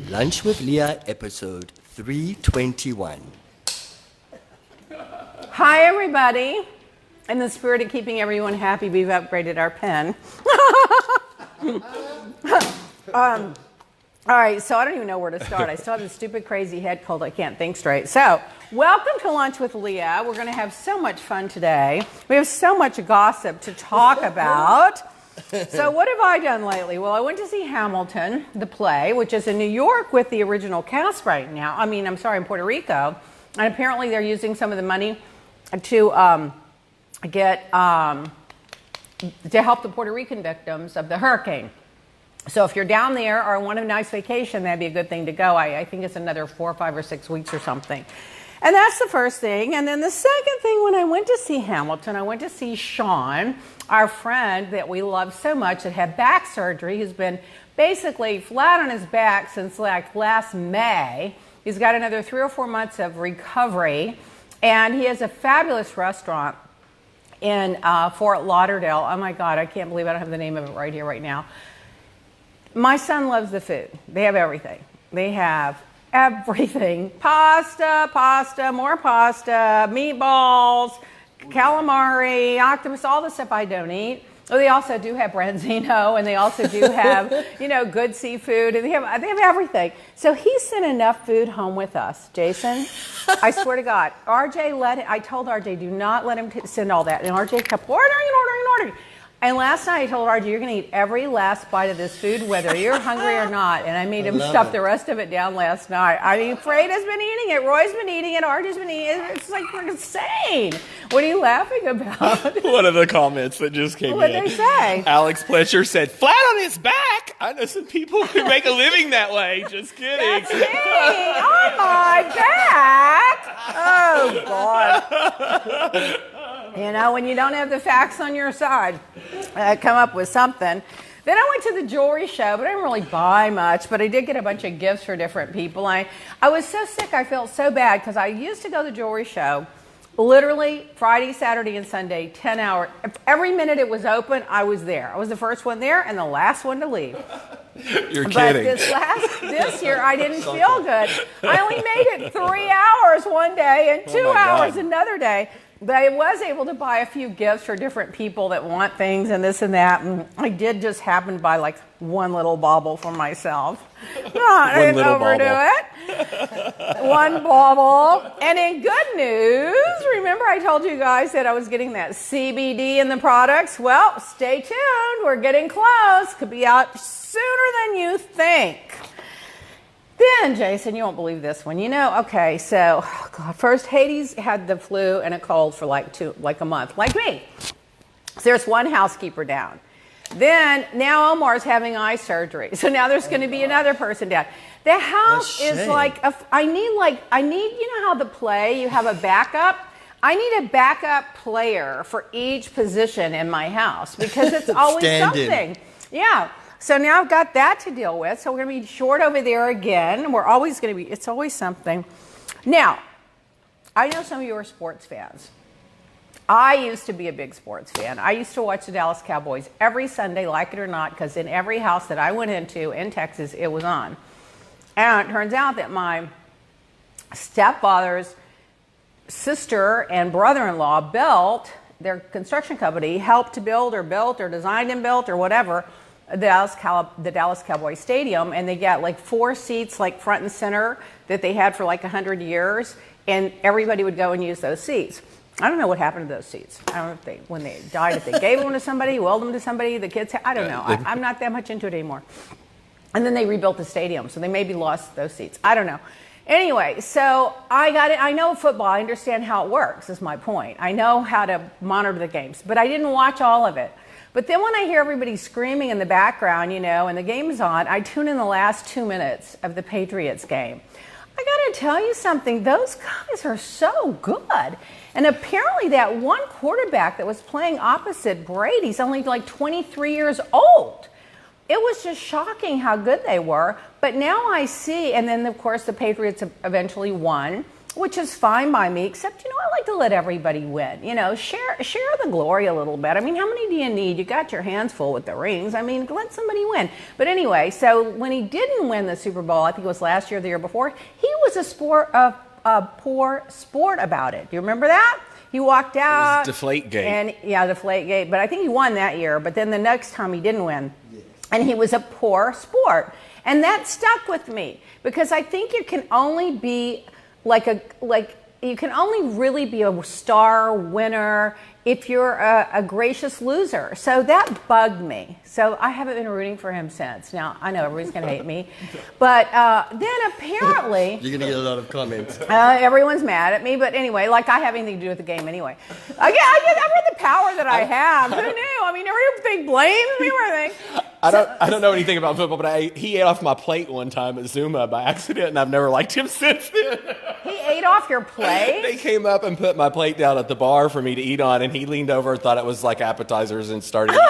Lunch with Leah, episode 321. Hi, everybody. In the spirit of keeping everyone happy, we've upgraded our pen. All right, so I don't even know where to start. I still have this stupid, crazy head cold. I can't think straight. So, welcome to Lunch with Leah. We're going to have so much fun today. We have so much gossip to talk about. So what have I done lately? Well, I went to see Hamilton, the play, which is in New York with the original cast right now. In Puerto Rico. And apparently they're using some of the money to help the Puerto Rican victims of the hurricane. So if you're down there or want a nice vacation, that'd be a good thing to go. I think it's another 4, 5, or 6 weeks or something. And that's the first thing. And then the second thing, when I went to see Hamilton, I went to see Sean, our friend that we love so much that had back surgery. He's been basically flat on his back since like last May. He's got another 3 or 4 months of recovery. And he has a fabulous restaurant in Fort Lauderdale. Oh my God, I can't believe I don't have the name of it right here, right now. My son loves the food. They have everything. They have everything. Pasta, more pasta, meatballs, calamari, octopus, all the stuff I don't eat. Oh, they also do have branzino, and they also do have, good seafood, and they have everything. So he sent enough food home with us, Jason. I swear to God. I told RJ, do not let him send all that. And RJ kept ordering. And last night I told RJ, you're going to eat every last bite of this food, whether you're hungry or not. And I made him stuff the rest of it down last night. I mean, Freda's been eating it. Roy's been eating it. RJ's been eating it. It's like we're insane. What are you laughing about? One of the comments that just came in. What did they say? Alex Pletcher said, flat on his back. I know some people who make a living that way. Just kidding. That's me. On my back. Oh, God. When you don't have the facts on your side, come up with something. Then I went to the jewelry show, but I didn't really buy much, but I did get a bunch of gifts for different people. I was so sick, I felt so bad, because I used to go to the jewelry show literally Friday, Saturday, and Sunday, 10 hours. Every minute it was open, I was there. I was the first one there and the last one to leave. You're kidding. But this year, I didn't feel good. I only made it 3 hours one day and 2 hours another day. But I was able to buy a few gifts for different people that want things and this and that. And I did just happen to buy like one little bauble for myself. No, I didn't overdo it. One bauble. And in good news, remember I told you guys that I was getting that CBD in the products? Well, stay tuned. We're getting close. Could be out sooner than you think. Then, Jason, you won't believe this one. First Hades had the flu and a cold for like a month, like me. So there's one housekeeper down. Then, now Omar's having eye surgery. So now there's going to be another person down. The house is I need, how the play, you have a backup? I need a backup player for each position in my house because it's always something. Yeah. So now I've got that to deal with. So we're going to be short over there again. We're always going to be, it's always something. Now, I know some of you are sports fans. I used to be a big sports fan. I used to watch the Dallas Cowboys every Sunday, like it or not, because in every house that I went into in Texas, it was on. And it turns out that my stepfather's sister and brother-in-law built, their construction company helped to build or designed and built or whatever, the Dallas Cowboys Stadium, and they got like 4 seats like front and center that they had for like 100 years, and everybody would go and use those seats. I don't know what happened to those seats. I don't know if when they died, if they gave them to somebody, willed them to somebody, the kids, I don't know. I'm not that much into it anymore. And then they rebuilt the stadium, so they maybe lost those seats. I don't know. Anyway, so I got it. I know football. I understand how it works, is my point. I know how to monitor the games, but I didn't watch all of it. But then when I hear everybody screaming in the background, and the game's on, I tune in the last 2 minutes of the Patriots game. I got to tell you something. Those guys are so good. And apparently that one quarterback that was playing opposite Brady's only like 23 years old. It was just shocking how good they were. But now I see, and then, of course, the Patriots eventually won. which is fine by me, except, you know, I like to let everybody win. You know, share the glory a little bit. I mean, how many do you need? You got your hands full with the rings. I mean, let somebody win. But anyway, so when he didn't win the Super Bowl, I think it was last year or the year before, he was a poor sport about it. Do you remember that? He walked out. It was Deflategate. And yeah, Deflategate. But I think he won that year. But then the next time he didn't win. Yes. And he was a poor sport. And that stuck with me because I think you can only be you can only really be a star winner if you're a gracious loser. So that bugged me. So I haven't been rooting for him since. Now, I know everybody's going to hate me. But then apparently... You're going to get a lot of comments. Everyone's mad at me. But anyway, like I have anything to do with the game anyway. I read the power that I have. Who knew? I mean, everybody blames me or anything. I don't know anything about football, but he ate off my plate one time at Zuma by accident, and I've never liked him since then. He ate off your plate? They came up and put my plate down at the bar for me to eat on, and he leaned over and thought it was like appetizers and started eating.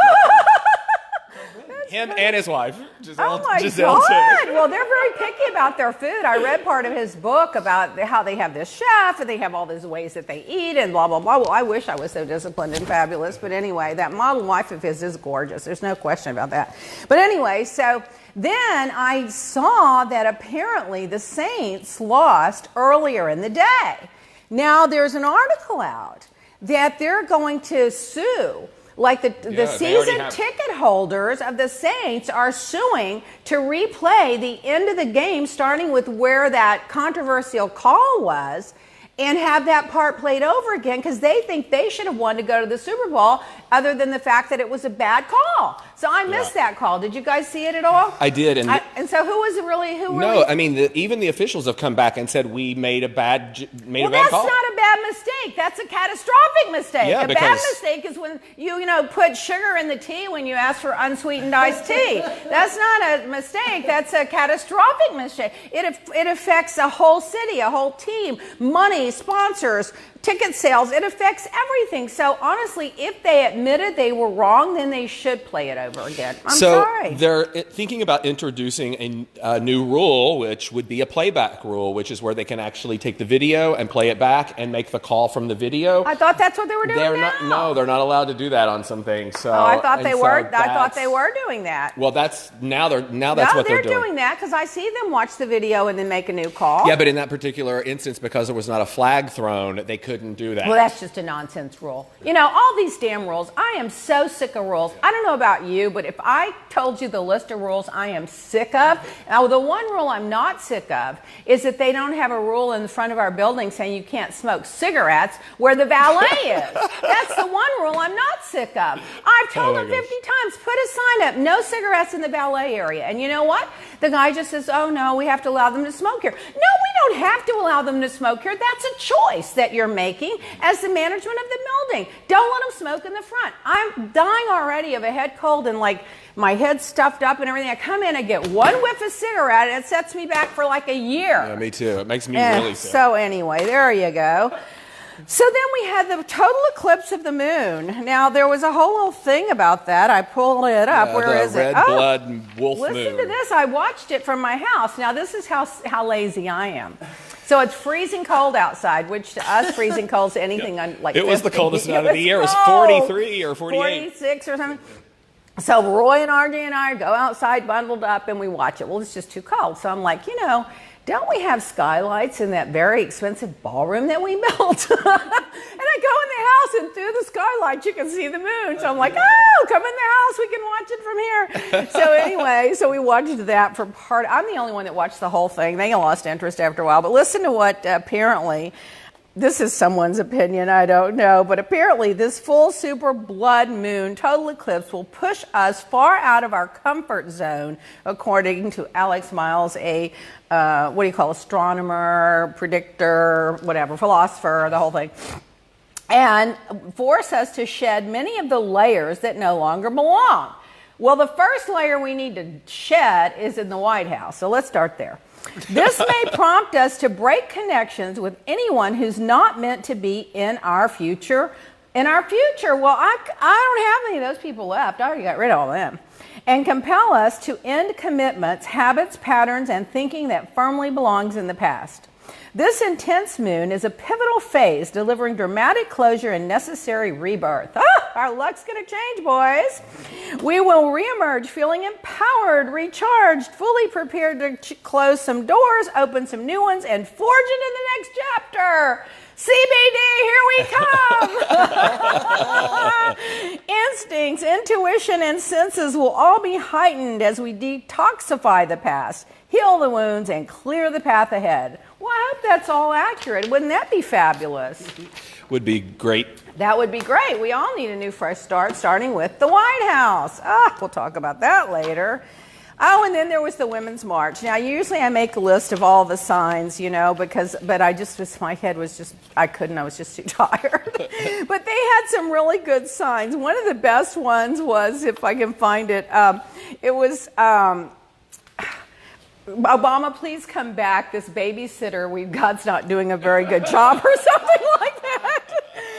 Him and his wife, Giselle. Oh my Giselle God! too. Well, they're very picky about their food. I read part of his book about how they have this chef and they have all these ways that they eat and blah blah blah. Well, I wish I was so disciplined and fabulous, but anyway, that model wife of his is gorgeous. There's no question about that. But anyway, so then I saw that apparently the Saints lost earlier in the day. Now there's an article out that they're going to sue. Like the season ticket holders of the Saints are suing to replay the end of the game, starting with where that controversial call was, and have that part played over again because they think they should have won to go to the Super Bowl, other than the fact that it was a bad call. So I missed that call. Did you guys see it at all? I did. And so who was it really? No, I mean, even the officials have come back and said we made a bad call. That's not a bad mistake. That's a catastrophic mistake. Yeah, a bad mistake is when you put sugar in the tea when you ask for unsweetened iced tea. That's not a mistake. That's a catastrophic mistake. It affects a whole city, a whole team, money, sponsors, ticket sales. It affects everything. So honestly, if they admitted they were wrong, then they should play it over again. I'm sorry. They're thinking about introducing a new rule, which would be a playback rule, which is where they can actually take the video and play it back and make the call from the video. I thought that's what they were doing. They're not allowed to do that on some things. So, I thought they were. I thought they were doing that. Well, that's what they're doing. They're doing that because I see them watch the video and then make a new call. Yeah, but in that particular instance, because there was not a flag thrown, they couldn't do that. Well, that's just a nonsense rule. All these damn rules. I am so sick of rules. I don't know about you, but if I told you the list of rules I am sick of, now the one rule I'm not sick of is that they don't have a rule in the front of our building saying you can't smoke cigarettes where the valet is. That's the one rule I'm not sick of. I've told them 50 times, put a sign up, no cigarettes in the valet area. And you know what? The guy just says, oh no, we have to allow them to smoke here. No, we don't have to allow them to smoke here. That's a choice that you're making as the management of the building. Don't let them smoke in the front. I'm dying already of a head cold and like my head's stuffed up and everything. I come in and get one whiff of cigarette and it sets me back for like a year. Yeah, me too. It makes me really sick. So anyway, there you go. So then we had the total eclipse of the moon. Now, there was a whole little thing about that. I pulled it up. Where is it? Red blood wolf moon. Listen to this. I watched it from my house. Now, this is how lazy I am. So it's freezing cold outside, which to us, freezing cold is anything like It was 50. the coldest night of the year. It was 43 or 48. 46 or something. So Roy and RJ and I go outside bundled up and we watch it. Well, it's just too cold. So I'm like, don't we have skylights in that very expensive ballroom that we built? And I go in the house and through the skylight you can see the moon. So I'm like, oh, come in the house. We can watch it from here. So anyway, so we watched that for part. I'm the only one that watched the whole thing. They lost interest after a while. But listen to what apparently, this is someone's opinion, I don't know, but apparently this full super blood moon total eclipse will push us far out of our comfort zone, according to Alex Miles, a astronomer, predictor, whatever, philosopher, the whole thing, and force us to shed many of the layers that no longer belong. Well, the first layer we need to shed is in the White House, so let's start there. This may prompt us to break connections with anyone who's not meant to be in our future. Well, I don't have any of those people left. I already got rid of all them. And compel us to end commitments, habits, patterns, and thinking that firmly belongs in the past. This intense moon is a pivotal phase, delivering dramatic closure and necessary rebirth. Our luck's going to change, boys. We will reemerge feeling empowered, recharged, fully prepared to close some doors, open some new ones, and forge into the next chapter. CBD, here we come. Instincts, intuition, and senses will all be heightened as we detoxify the past, heal the wounds, and clear the path ahead. Well, I hope that's all accurate. Wouldn't that be fabulous? Would be great. That would be great. We all need a new fresh start, starting with the White House. We'll talk about that later. Oh, and then there was the Women's March. Now, usually I make a list of all the signs, you know, but my head was just, I couldn't, I was just too tired. But they had some really good signs. One of the best ones was, if I can find it, it was, Obama, please come back. This babysitter we've got's not doing a very good job, or something like that.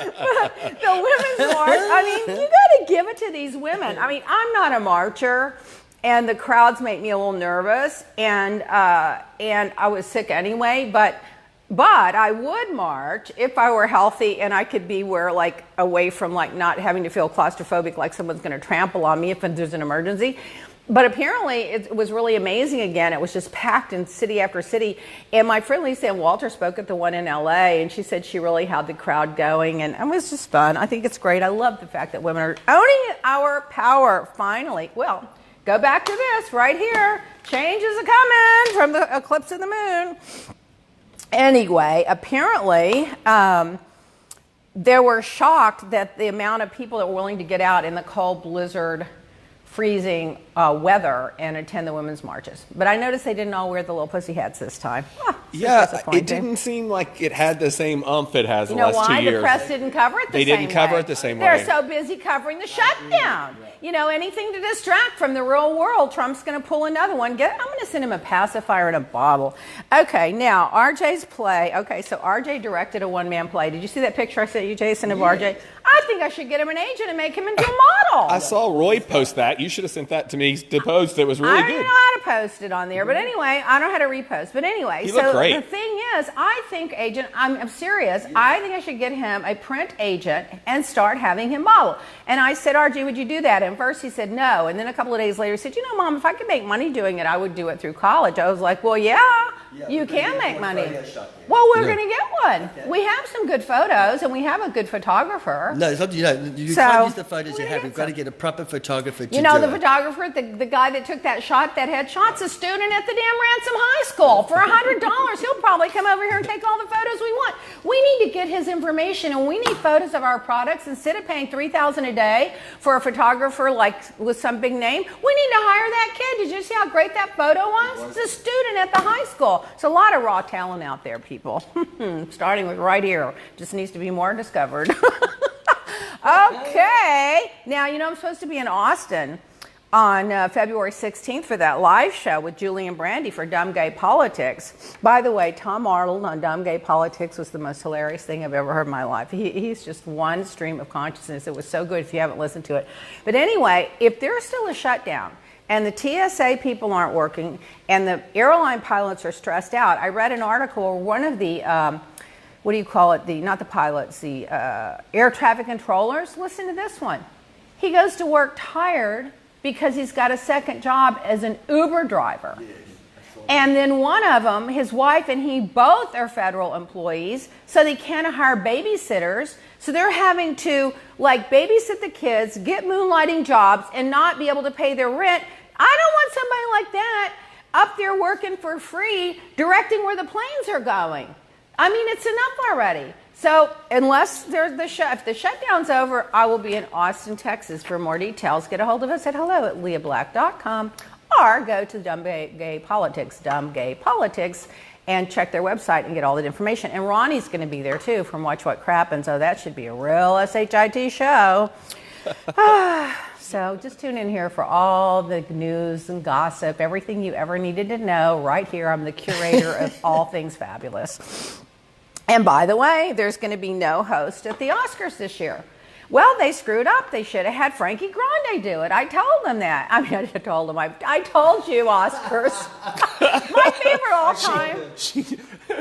But the Women's March, I mean, you got to give it to these women. I mean, I'm not a marcher. And the crowds make me a little nervous, and I was sick anyway. But I would march if I were healthy and I could be away from not having to feel claustrophobic, like someone's going to trample on me if there's an emergency. But apparently it was really amazing again. It was just packed in city after city. And my friend Lisa Walter spoke at the one in LA, and she said she really had the crowd going, and it was just fun. I think it's great. I love the fact that women are owning our power finally. Well, go back to this right here. Change is a-coming from the eclipse of the moon. Anyway, apparently, they were shocked that the amount of people that were willing to get out in the cold blizzard, freezing weather and attend the women's marches. But I noticed they didn't all wear the little pussy hats this time. Yeah, it didn't seem like it had the same umph it has the last 2 years. You know why? The press didn't cover it the same way. They didn't cover it the same way. They're so busy covering the shutdown. You know, anything to distract from the real world. Trump's going to pull another one. I'm going to send him a pacifier in a bottle. Okay, now, RJ's play. Okay, so RJ directed a one-man play. Did you see that picture I sent you, Jason, of RJ? I think I should get him an agent and make him into a model. I saw Roy post that. You should have sent that to me to post. It was really good. I don't know how to post it on there, but anyway, I don't know how to repost. But anyway, he looked great. The thing is, I think I'm serious. I think I should get him a print agent and start having him model. And I said, RJ, would you do that? And first he said no. And then a couple of days later he said, you know, Mom, if I could make money doing it, I would do it through college. I was like, well, yeah you can make money. Well, we're going to get one. Okay. We have some good photos, and we have a good photographer. No, it's not, you can't use the photos you have. We've got to get a proper photographer to do it. You know, the photographer, the guy that took that headshot's a student at the damn Ransom High School. For $100, he'll probably come over here and take all the photos we want. We need to get his information, and we need photos of our products. Instead of paying $3,000 a day for a photographer with some big name, we need to hire that kid. Did you see how great that photo was? It's a student at the high school. There's a lot of raw talent out there, people. Starting with right here. Just needs to be more discovered. Okay. Now, you know, I'm supposed to be in Austin on February 16th for that live show with Julie and Brandy for Dumb Gay Politics. By the way, Tom Arnold on Dumb Gay Politics was the most hilarious thing I've ever heard in my life. He's just one stream of consciousness. It was so good if you haven't listened to it. But anyway, if there's still a shutdown, and the TSA people aren't working, and the airline pilots are stressed out. I read an article where one of the, what do you call it, not the pilots, the air traffic controllers, listen to this one. He goes to work tired because he's got a second job as an Uber driver. And then one of them, his wife and he both are federal employees, so they can't hire babysitters. So they're having to babysit the kids, get moonlighting jobs, and not be able to pay their rent. I don't want somebody like that up there working for free, directing where the planes are going. I mean, it's enough already. So unless there's if the shutdown's over, I will be in Austin, Texas. For more details, get a hold of us at hello@leahblack.com or go to Dumb Gay Politics, and check their website and get all that information. And Ronnie's going to be there too from Watch What Crappens. So that should be a real SHIT show. So just tune in here for all the news and gossip, everything you ever needed to know right here. I'm the curator of all things fabulous. And by the way, there's going to be no host at the Oscars this year. Well, they screwed up. They should have had Frankie Grande do it. I told them that. I mean, I told them. I told you, Oscars.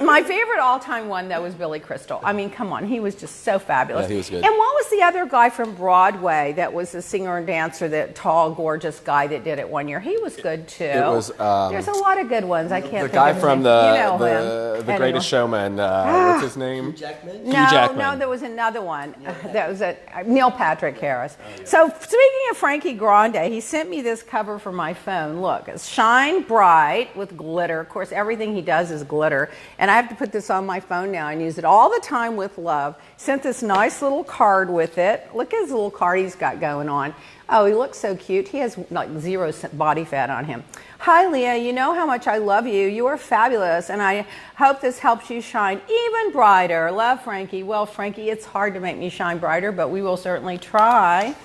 My favorite all-time one, though, was Billy Crystal. I mean, come on. He was just so fabulous. Yeah, he was good. And what was the other guy from Broadway that was a singer and dancer, that tall, gorgeous guy that did it one year? He was good, too. It was, there's a lot of good ones. I can't think the guy of his from name. You know him. the Greatest Showman. What's his name? Jackman? No, Jackman. there was another one. That was Neil Patrick Harris. So speaking of Frankie Grande, he sent me this cover for my phone. Look, it's Shine Bright with glitter. Of course, everything he does is glitter. And I have to put this on my phone now and use it all the time with love. Sent this nice little card with it. Look at his little card he's got going on. Oh, he looks so cute. He has like 0 body fat on him. Hi, Leah. You know how much I love you. You are fabulous, and I hope this helps you shine even brighter. Love, Frankie. Well, Frankie, it's hard to make me shine brighter, but we will certainly try.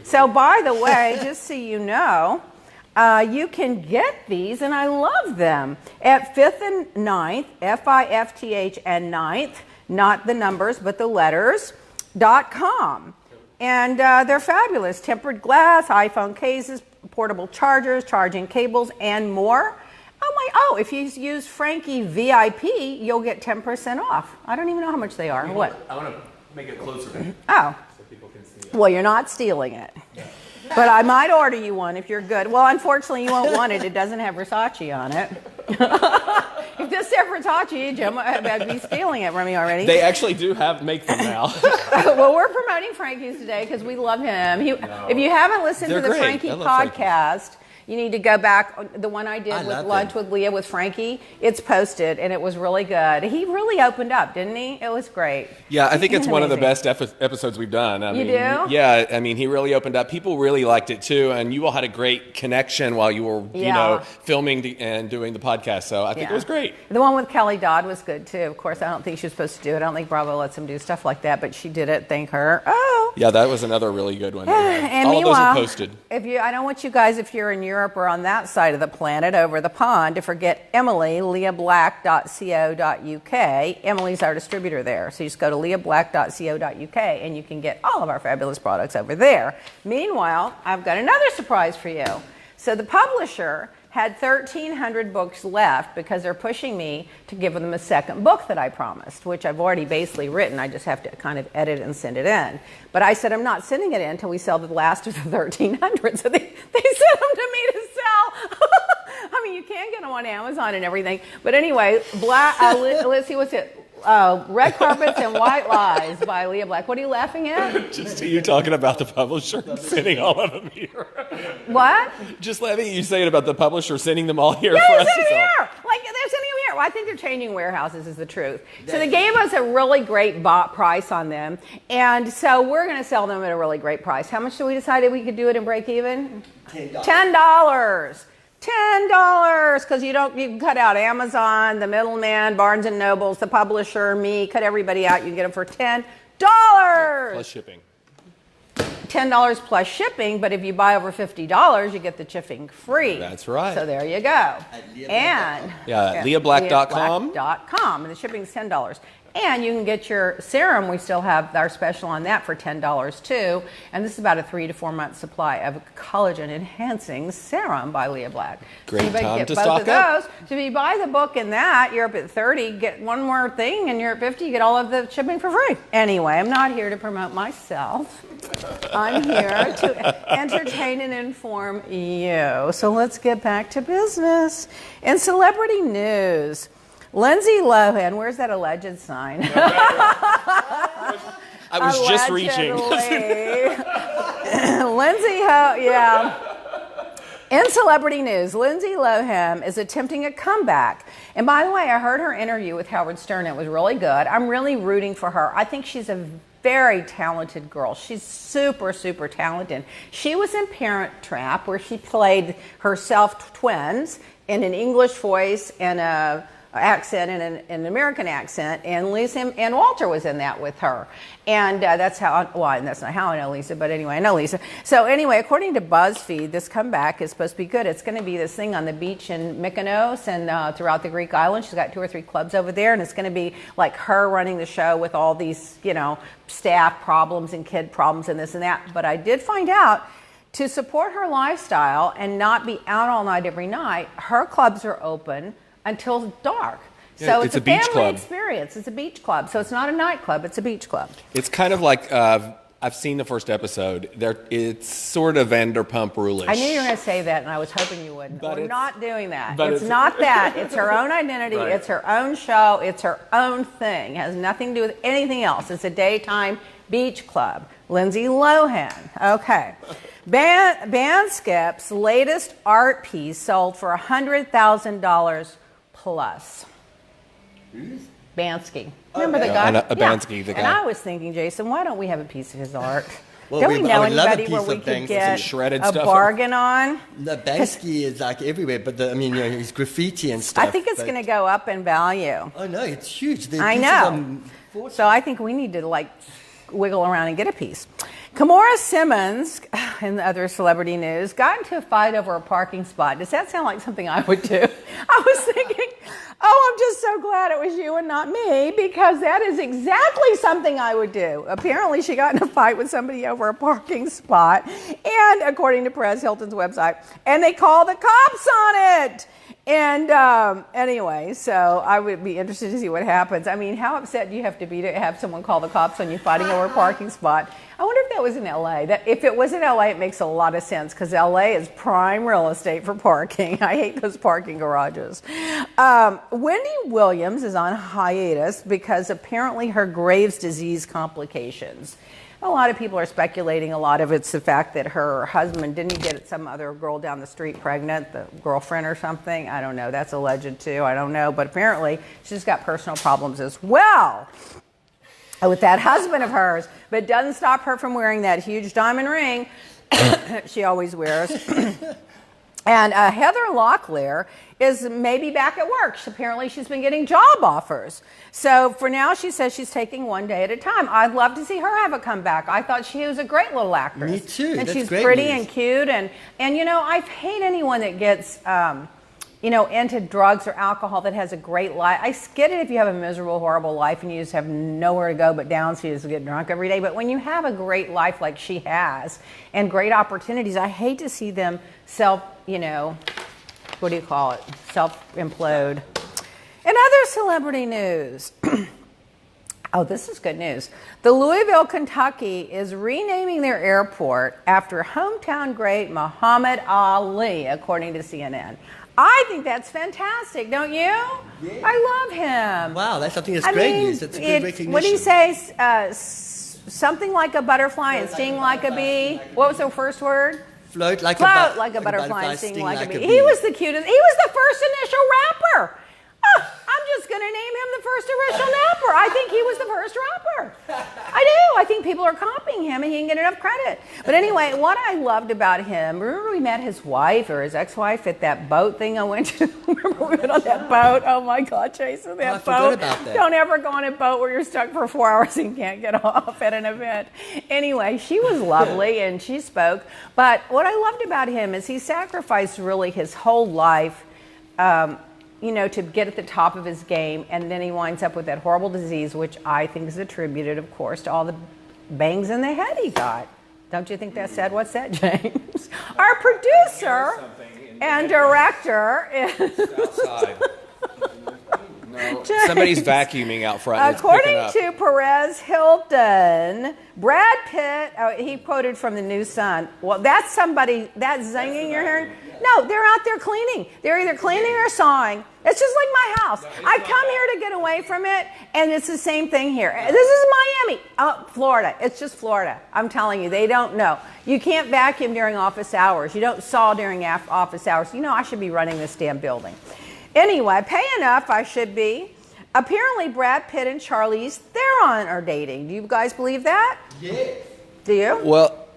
So, by the way, just so you know, you can get these, and I love them, at 5th and 9th, FIFTH and 9th, not the numbers, but the letters, .com. And they're fabulous. Tempered glass, iPhone cases, portable chargers, charging cables, and more. Oh, if you use Frankie VIP, you'll get 10% off. I don't even know how much they are. What? I want to make it closer. Oh. So people can see it. Well, you're not stealing it. But I might order you one if you're good. Well, unfortunately, you won't want it. It doesn't have Versace on it. If this said Versace, Jim, I'd be stealing it from me already. They actually do make them now. Well, we're promoting Frankie's today because we love him. If you haven't listened to the great. Frankie podcast, you need to go back. The one I did with Lunch with Leah with Frankie, it's posted, and it was really good. He really opened up, didn't he? It was great. Yeah, I think it's one of the best episodes we've done. I mean, do? Yeah, I mean, he really opened up. People really liked it, too, and you all had a great connection while you were, filming and doing the podcast, so I think it was great. The one with Kelly Dodd was good, too. Of course, I don't think she was supposed to do it. I don't think Bravo lets him do stuff like that, but she did it. Thank her. Oh. Yeah, that was another really good one. And all meanwhile, of those are posted. I don't want you guys, if you're in Europe or on that side of the planet, over the pond, to forget Emily, leahblack.co.uk. Emily's our distributor there. So you just go to leahblack.co.uk and you can get all of our fabulous products over there. Meanwhile, I've got another surprise for you. So the publisher had 1,300 books left because they're pushing me to give them a second book that I promised, which I've already basically written. I just have to kind of edit and send it in. But I said I'm not sending it in until we sell the last of the 1,300. So they sent them to me to sell. I mean, you can get them on Amazon and everything. But anyway, let's see, what's it? Red Carpets and White Lies by Leah Black. What are you laughing at? Just you talking about the publisher sending all of them here. What? Just letting you say it about the publisher sending them all here yeah, for us to here. sell. Like, they're sending them here. Well, I think they're changing warehouses is the truth. So they gave us a really great price on them. And so we're going to sell them at a really great price. How much did we decide we could do it and break even? $10. Because you can cut out Amazon, the middleman, Barnes and Nobles, the publisher, me, cut everybody out. You can get them for $10. Plus shipping. $10 plus shipping, but if you buy over $50, you get the shipping free. That's right. So there you go. And leahblack.com. And the shipping's $10. And you can get your serum. We still have our special on that for $10 too. And this is about a 3 to 4 month supply of collagen enhancing serum by Leah Black. Great so time get to both stock of up. those. So if you buy the book in that, you're up at 30, get one more thing, and you're at 50, you get all of the shipping for free. Anyway, I'm not here to promote myself. I'm here to entertain and inform you. So let's get back to business. In celebrity news, Lindsey Lohan, where's that alleged sign? I was just reaching. In celebrity news, Lindsey Lohan is attempting a comeback. And by the way, I heard her interview with Howard Stern. It was really good. I'm really rooting for her. I think she's a very talented girl. She's super, super talented. She was in Parent Trap, where she played herself twins in an English voice and a accent and an American accent, and Lisa and Walter was in that with her, and that's how. Well, that's not how I know Lisa, but anyway, I know Lisa. So anyway, according to BuzzFeed, this comeback is supposed to be good. It's going to be this thing on the beach in Mykonos and throughout the Greek islands. She's got 2 or 3 clubs over there, and it's going to be like her running the show with all these, staff problems and kid problems and this and that. But I did find out, to support her lifestyle and not be out all night every night, her clubs are open until dark. Yeah, so it's a beach family club experience. It's a beach club. So it's not a nightclub, it's a beach club. It's kind of like, I've seen the first episode. It's sort of Vanderpump Rulish. I knew you were going to say that, and I was hoping you wouldn't. But we're not doing that. but It's not that. It's her own identity. Right. It's her own show. It's her own thing. It has nothing to do with anything else. It's a daytime beach club. Lindsey Lohan. Okay. Bandskip's latest art piece sold for $100,000 plus. Bansky. Remember the guy? Bansky, the guy. And I was thinking, Jason, why don't we have a piece of his art? Well, don't we know I would love a anybody where piece we of could Banksy. get Some shredded a stuff. bargain on? The Banksy is like everywhere, but his graffiti and stuff. I think it's going to go up in value. Oh no, it's huge. The I pieces know. are So I think we need to wiggle around and get a piece. Kimora Simmons, in the other celebrity news, got into a fight over a parking spot. Does that sound like something I would do? I was thinking, I'm just so glad it was you and not me, because that is exactly something I would do. Apparently, she got in a fight with somebody over a parking spot, and according to Perez Hilton's website, and they called the cops on it. And anyway, so I would be interested to see what happens. I mean, how upset do you have to be to have someone call the cops on you fighting over a parking spot? I wonder if that was in L.A. If it was in L.A., it makes a lot of sense, because L.A. is prime real estate for parking. I hate those parking garages. Wendy Williams is on hiatus because apparently her Graves' disease complications. A lot of people are speculating a lot of it's the fact that her husband didn't get some other girl down the street pregnant, the girlfriend or something. I don't know. That's alleged too. I don't know. But apparently she's got personal problems as well with that husband of hers. But it doesn't stop her from wearing that huge diamond ring she always wears. And Heather Locklear is maybe back at work. Apparently she's been getting job offers. So for now, she says she's taking one day at a time. I'd love to see her have a comeback. I thought she was a great little actress. Me too. And That's she's great pretty news. and cute. And I hate anyone that gets, into drugs or alcohol that has a great life. I get it if you have a miserable, horrible life and you just have nowhere to go but down, so you just get drunk every day. But when you have a great life like she has and great opportunities, I hate to see them self-implode. In other celebrity news, oh, this is good news. The Louisville, Kentucky is renaming their airport after hometown great Muhammad Ali, according to CNN. I think that's fantastic, don't you? Yeah. I love him. Wow, that's something that's great news. That's a good recognition. What did he say? Something like a butterfly and sting like a bee. What was the first word? Float like a butterfly and sting like a bee. He was the cutest. He was the first initial rapper. Oh, I'm just going to name him the first initial rapper. I think he was the first rapper. I do. I think people are copying him and he didn't get enough credit. But anyway, what I loved about him, remember we met his wife or his ex-wife at that boat thing I went to? Remember we went on that boat? Oh my God, Jason, that boat. I forgot about that. Don't ever go on a boat where you're stuck for 4 hours and can't get off at an event. Anyway, she was lovely and she spoke. But what I loved about him is he sacrificed really his whole life to get at the top of his game, and then he winds up with that horrible disease, which I think is attributed, of course, to all the bangs in the head he got. Don't you think that's sad? What's that, James? Our producer and director is... Outside. No, somebody's vacuuming out front. According to Perez Hilton, Brad Pitt, he quoted from the New Sun. Well, that's somebody, that zinging you're hearing? No, they're out there cleaning. They're either cleaning or sawing. It's just like my house. I come here to get away from it, and it's the same thing here. This is Miami. Florida. It's just Florida. I'm telling you, they don't know. You can't vacuum during office hours. You don't saw during office hours. I should be running this damn building. Anyway, pay enough, I should be. Apparently, Brad Pitt and Charlize Theron are dating. Do you guys believe that? Yeah. Do you? Well,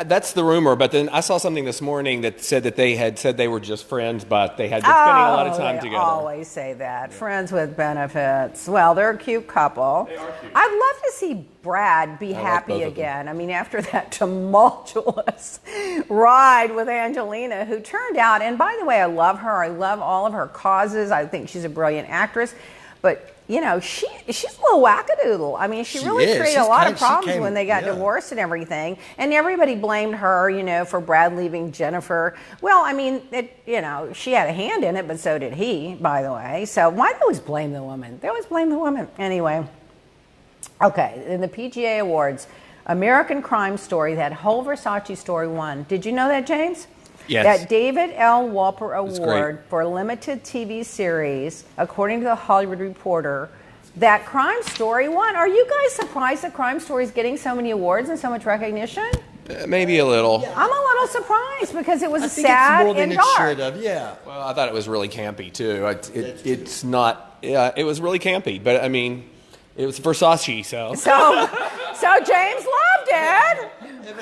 That's the rumor, but then I saw something this morning that said that they had said they were just friends, but they had been spending a lot of time together. They always say that. Yeah. Friends with benefits. Well, they're a cute couple. They are cute. I'd love to see Brad be happy again. I mean, after that tumultuous ride with Angelina, who turned out, and by the way, I love her. I love all of her causes. I think she's a brilliant actress. But, you know, she's a little wackadoodle. I mean, she really created a lot of problems when they got divorced and everything. And everybody blamed her, you know, for Brad leaving Jennifer. Well, I mean, you know, she had a hand in it, but so did he, by the way. So why do they always blame the woman? They always blame the woman. Anyway, okay, in the PGA Awards, American Crime Story, that whole Versace story won. Did you know that, James? Yes. That David L. Wolper Award for a limited TV series, according to the Hollywood Reporter, that Crime Story won. Are you guys surprised that Crime Story is getting so many awards and so much recognition? Maybe a little. Yeah. I'm a little surprised because it was sad it's more than and dark. It should have, yeah. Well, I thought it was really campy too. It's not. Yeah, it was really campy, but I mean, it was Versace, so. So James loved it.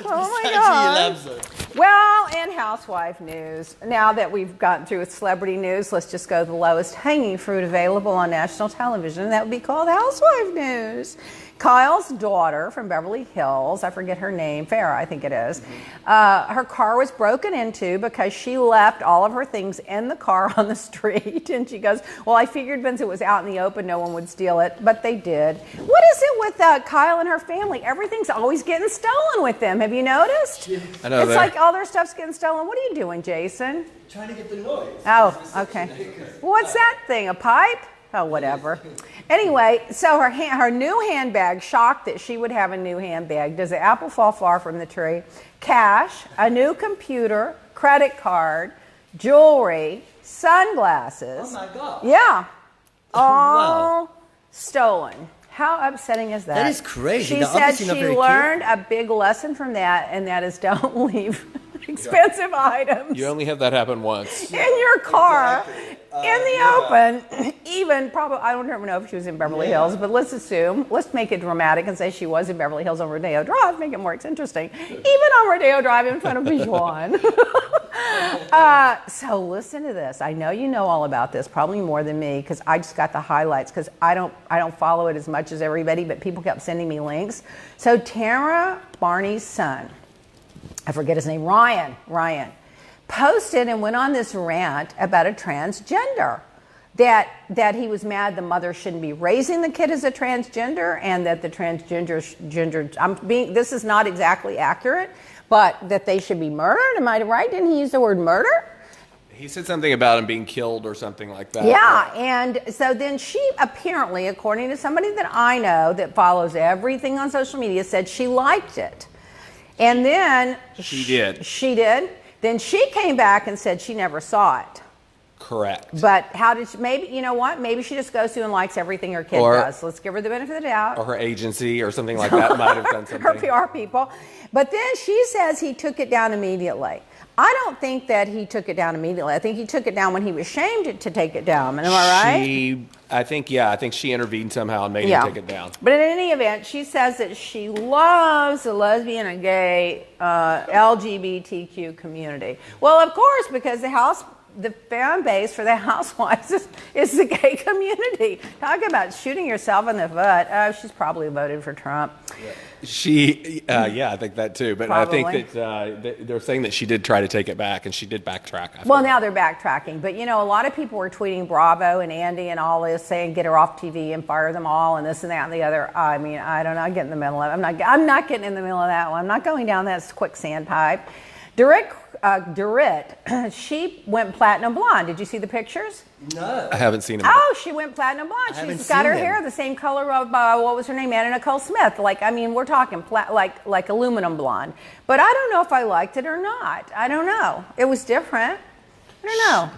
Oh my God. He loves it. Well, in housewife news, now that we've gotten through with celebrity news, let's just go to the lowest hanging fruit available on national television. That would be called housewife news. Kyle's daughter from Beverly Hills, I forget her name, Farrah, I think it is. Her car was broken into because she left all of her things in the car on the street. And she goes, well, I figured since it was out in the open, no one would steal it, but they did. What is it with Kyle and her family? Everything's always getting stolen with them. Have you noticed? I know it's like all their stuff's getting stolen. What are you doing, Jason? Trying to get the noise. Oh, okay. What's that thing, a pipe? Oh, whatever. Anyway, so her new handbag, shocked that she would have a new handbag. Does the apple fall far from the tree? Cash, a new computer, credit card, jewelry, sunglasses. Oh, my God. Yeah. All stolen. How upsetting is that? That is crazy. She said she learned a big lesson from that, and that is don't leave expensive items. You only have that happen once. In your car. In the open, even probably, I don't know if she was in Beverly Hills, but let's make it dramatic and say she was in Beverly Hills on Rodeo Drive, make it more interesting. Even on Rodeo Drive in front of Bijuan. So listen to this. I know you know all about this, probably more than me, because I just got the highlights, because I don't follow it as much as everybody, but people kept sending me links. So Tamara Barney's son, I forget his name, Ryan, posted and went on this rant about a transgender, that he was mad the mother shouldn't be raising the kid as a transgender, and that the this is not exactly accurate, but that they should be murdered. Am I right? Didn't he use the word murder? He said something about him being killed or something like that. Yeah, and so then she apparently, according to somebody that I know that follows everything on social media, said she liked it. And then She did. Then she came back and said she never saw it. Correct. But how did she, maybe, you know what? Maybe she just goes through and likes everything her kid does. Let's give her the benefit of the doubt. Or her agency or something like that might have done something. Her PR people. But then she says he took it down immediately. I don't think that he took it down immediately. I think he took it down when he was shamed to take it down. Am I right? I think she intervened somehow and made him take it down. But in any event, she says that she loves the lesbian and gay LGBTQ community. Well, of course, because the fan base for the Housewives is the gay community. Talk about shooting yourself in the foot. Oh, she's probably voted for Trump. Yeah. I think that too. But probably. I think that they're saying that she did try to take it back, and she did backtrack. Well, now they're backtracking. But, you know, a lot of people were tweeting Bravo and Andy and all this, saying get her off TV and fire them all and this and that and the other. I mean, I don't know. I get in the middle of it. I'm not getting in the middle of that one. I'm not going down that quicksand pipe. Dorit, she went platinum blonde. Did you see the pictures? No. I haven't seen them. Oh, she went platinum blonde. She's got her hair the same color of, what was her name, Anna Nicole Smith. Like, I mean, we're talking like aluminum blonde. But I don't know if I liked it or not. I don't know. It was different. I don't know.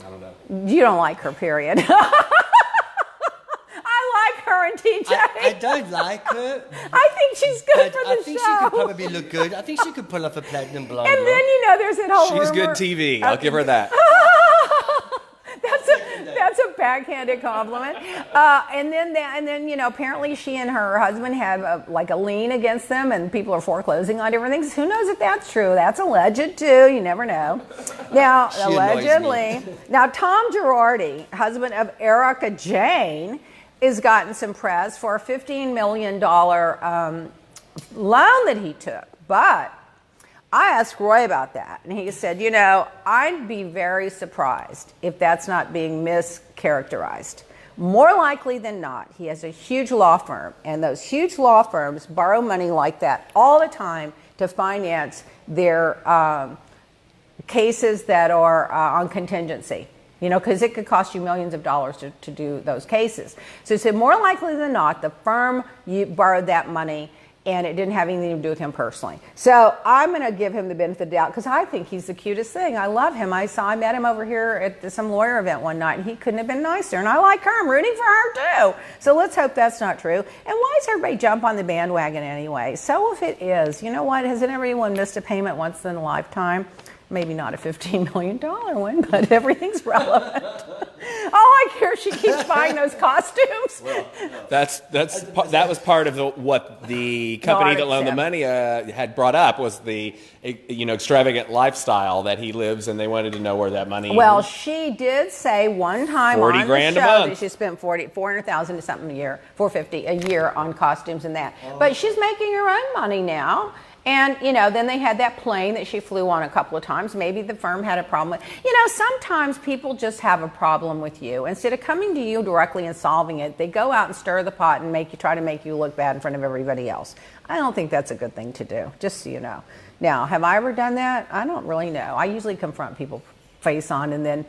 I don't know. You don't like her, period. I like her and TJ. I don't like her. I think she's good for the show. I think she could probably look good. I think she could pull off a platinum blonde. And then, you know, there's that whole She's rumor. good TV. I'll give her that. That's a backhanded compliment. And then, apparently she and her husband have a lien against them, and people are foreclosing on different things. Who knows if that's true? That's alleged too. You never know. Now, allegedly. Now, Tom Girardi, husband of Erica Jane, has gotten some press for a $15 million loan that he took. But I asked Roy about that, and he said, I'd be very surprised if that's not being mischaracterized. More likely than not, he has a huge law firm, and those huge law firms borrow money like that all the time to finance their cases that are on contingency. Because it could cost you millions of dollars to do those cases. So he said, more likely than not, the firm borrowed that money, and it didn't have anything to do with him personally. So I'm going to give him the benefit of the doubt, because I think he's the cutest thing. I love him. I met him over here at some lawyer event one night, and he couldn't have been nicer. And I like her. I'm rooting for her, too. So let's hope that's not true. And why does everybody jump on the bandwagon anyway? So if it is, you know what? Hasn't everyone missed a payment once in a lifetime? Maybe not a $15 million one, but everything's relevant. All I care, she keeps buying those costumes. Well, that was part of what the company that loaned the money had brought up, was the extravagant lifestyle that he lives, and they wanted to know where that money. Well, she did say one time on the $40,000 show a month. that she spent $400,000 to something a year, $450 a year on costumes and that. But she's making her own money now. And, then they had that plane that she flew on a couple of times. Maybe the firm had a problem with, sometimes people just have a problem with you. Instead of coming to you directly and solving it, they go out and stir the pot and try to make you look bad in front of everybody else. I don't think that's a good thing to do, just so you know. Now, have I ever done that? I don't really know. I usually confront people face on, and then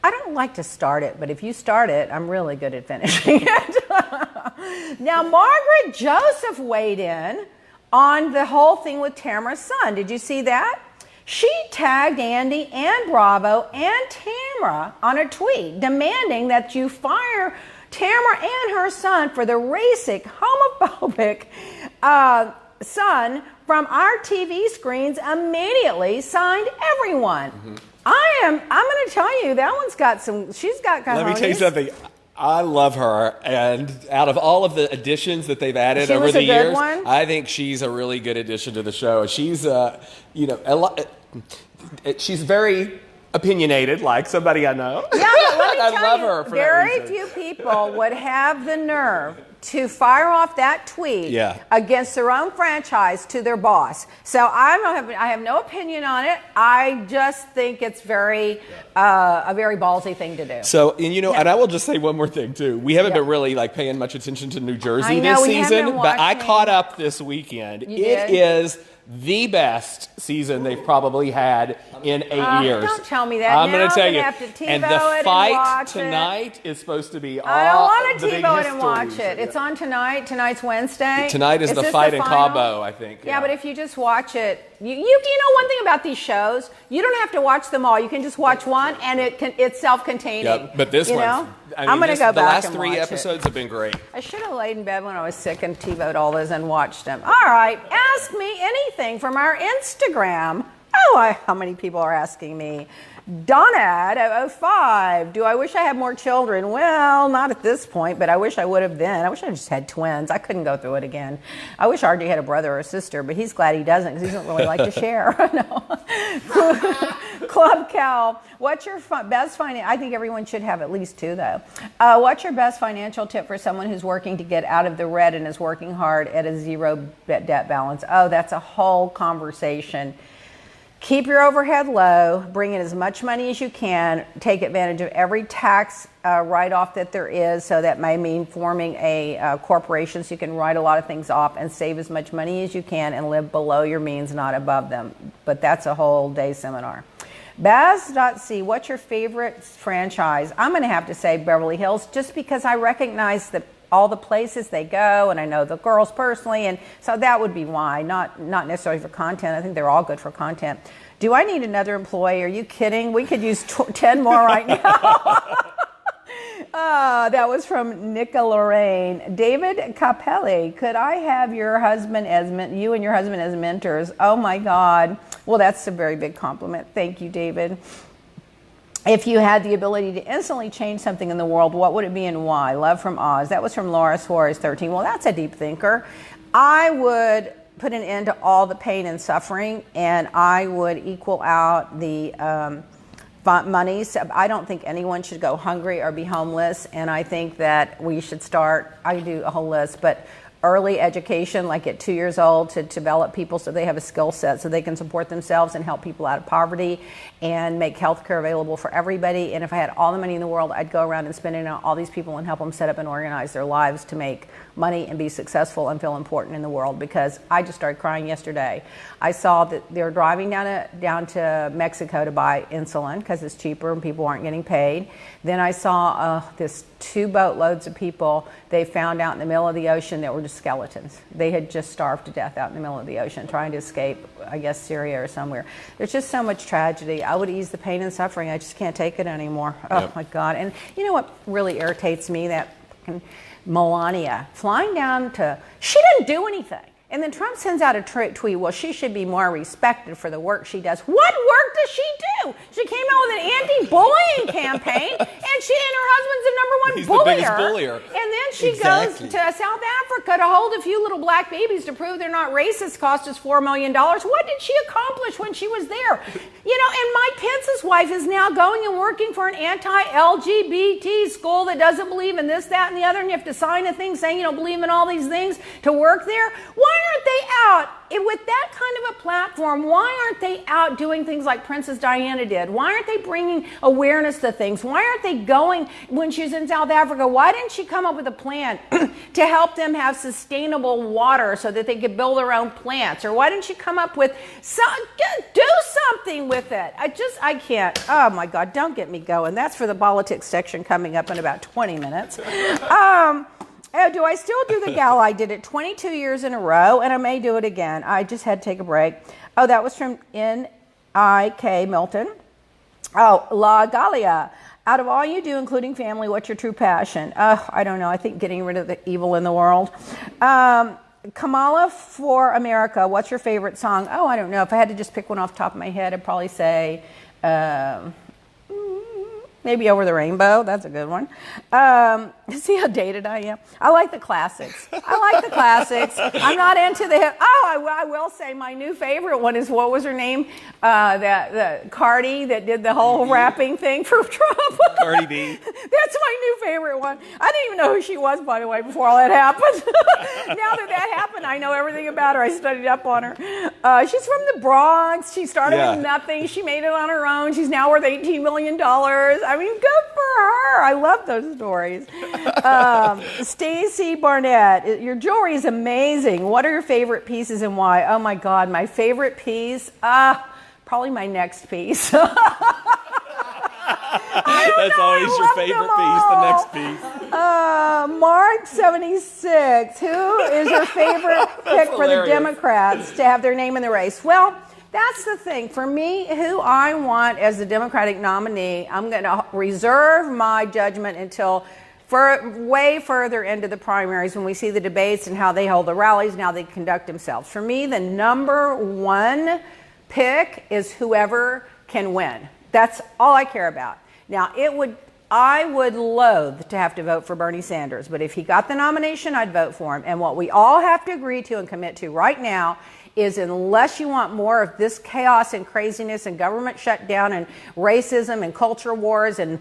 I don't like to start it, but if you start it, I'm really good at finishing it. Now, Margaret Joseph weighed in on the whole thing with Tamara's son. Did you see that? She tagged Andy and Bravo and Tamara on a tweet demanding that you fire Tamara and her son for the racist, homophobic son from our TV screens immediately. Signed, everyone. Mm-hmm. I'm going to tell you, that one's got she's got cojones. Let me tell you something. I love her, and out of all of the additions that they've added over the years, I think she's a really good addition to the show. She's, she's very opinionated, like somebody I know. Yeah, but let me tell I love her for that reason. Very few people would have the nerve to fire off that tweet against their own franchise to their boss. So I have no opinion on it. I just think it's a very ballsy thing to do. So, and I will just say one more thing too. We haven't been really paying much attention to New Jersey this season, but I caught up this weekend. It is the best season they've probably had in 8 years. Don't tell me that. I'm going to tell you. And the fight tonight is supposed to be all I don't want to the big TiVo it and watch histories. it. It's on tonight. Tonight's Wednesday. Tonight is the fight in Cabo, I think. Yeah, but if you just watch it, you know one thing about these shows, you don't have to watch them all. You can just watch one, and it's self-containing. Yep, but this one, I'm going to go back and watch it. The last 3 episodes have been great. I should have laid in bed when I was sick and TiVo'd all those and watched them. All right, ask me anything from our Instagram. Oh, how many people are asking me? Donad 05. Do I wish I had more children? Well, not at this point, but I wish I would have then. I wish I just had twins. I couldn't go through it again. I wish RJ had a brother or a sister, but he's glad he doesn't because he doesn't really like to share. Club Cal, what's your best financial? I think everyone should have at least 2, though. What's your best financial tip for someone who's working to get out of the red and is working hard at a zero debt balance? Oh, that's a whole conversation. Keep your overhead low, bring in as much money as you can, take advantage of every tax write-off that there is. So that may mean forming a corporation so you can write a lot of things off and save as much money as you can and live below your means, not above them. But that's a whole day seminar. Baz.C, what's your favorite franchise? I'm going to have to say Beverly Hills, just because I recognize all the places they go, and I know the girls personally, and so that would be why, not necessarily for content. I think they're all good for content. Do I need another employee? Are you kidding? We could use 10 more right now. That was from Nika Lorraine. David Capelli, could I have you and your husband as mentors? Oh my God. Well, that's a very big compliment. Thank you, David. if you had the ability to instantly change something in the world, what would it be and why? Love from Oz. That was from Laura Suarez 13. Well, that's a deep thinker. I would put an end to all the pain and suffering, and I would equal out the money. So I don't think anyone should go hungry or be homeless, and I think that we should start, I do a whole list, but early education, like at 2 years old, to develop people so they have a skill set so they can support themselves and help people out of poverty and make healthcare available for everybody. And if I had all the money in the world, I'd go around and spend it on all these people and help them set up and organize their lives to make money and be successful and feel important in the world, because I just started crying yesterday. I saw that they were driving down to Mexico to buy insulin because it's cheaper and people aren't getting paid. Then I saw this 2 boatloads of people they found out in the middle of the ocean that were just skeletons. They had just starved to death out in the middle of the ocean trying to escape, I guess, Syria or somewhere. There's just so much tragedy. I would ease the pain and suffering. I just can't take it anymore. Oh, my God. And you know what really irritates me? That Melania flying down to, she didn't do anything. And then Trump sends out a tweet, well, she should be more respected for the work she does. What work does she do? She came out with an anti-bullying campaign, and she and her husband's the number one He's bullier. the biggest bullier. And then she goes to South Africa to hold a few little black babies to prove they're not racist, cost us $4 million. What did she accomplish when she was there? You know, and Mike Pence's wife is now going and working for an anti-LGBT school that doesn't believe in this, that, and the other, and you have to sign a thing saying you don't believe in all these things to work there. Why aren't they out with that kind of a platform? Why aren't they out doing things like Princess Diana did? Why aren't they bringing awareness to things? Why aren't they going when she's in South Africa? Why didn't she come up with a plan to help them have sustainable water so that they could build their own plants? Or why didn't she come up with do something with it? I can't. Oh my God, don't get me going. That's for the politics section coming up in about 20 minutes. Do I still do the gala? I did it 22 years in a row, and I may do it again. I just had to take a break. Oh, that was from N.I.K. Milton. Oh, La Galia. Out of all you do, including family, what's your true passion? I don't know. I think getting rid of the evil in the world. Kamala for America. What's your favorite song? Oh, I don't know. If I had to just pick one off the top of my head, I'd probably say maybe Over the Rainbow. That's a good one. See how dated I am? I like the classics. I'm not into the hip. Oh, I will say my new favorite one is, what was her name? The Cardi that did the whole rapping thing for Trump. Cardi B. That's my new favorite one. I didn't even know who she was, by the way, before all that happened. Now that happened, I know everything about her. I studied up on her. She's from the Bronx. She started with nothing. She made it on her own. She's now worth $18 million. I mean, good for her. I love those stories. Stacy Barnett, your jewelry is amazing. What are your favorite pieces and why? Oh my God, my favorite piece? Probably my next piece. That's always your favorite piece, the next piece. Mark 76, who is your favorite pick for the Democrats to have their name in the race? Well, that's the thing. For me, who I want as the Democratic nominee, I'm going to reserve my judgment until way further into the primaries when we see the debates and how they hold the rallies and how they conduct themselves. For me, the number one pick is whoever can win. That's all I care about. Now, I would loathe to have to vote for Bernie Sanders, but if he got the nomination, I'd vote for him. And what we all have to agree to and commit to right now is, unless you want more of this chaos and craziness and government shutdown and racism and culture wars and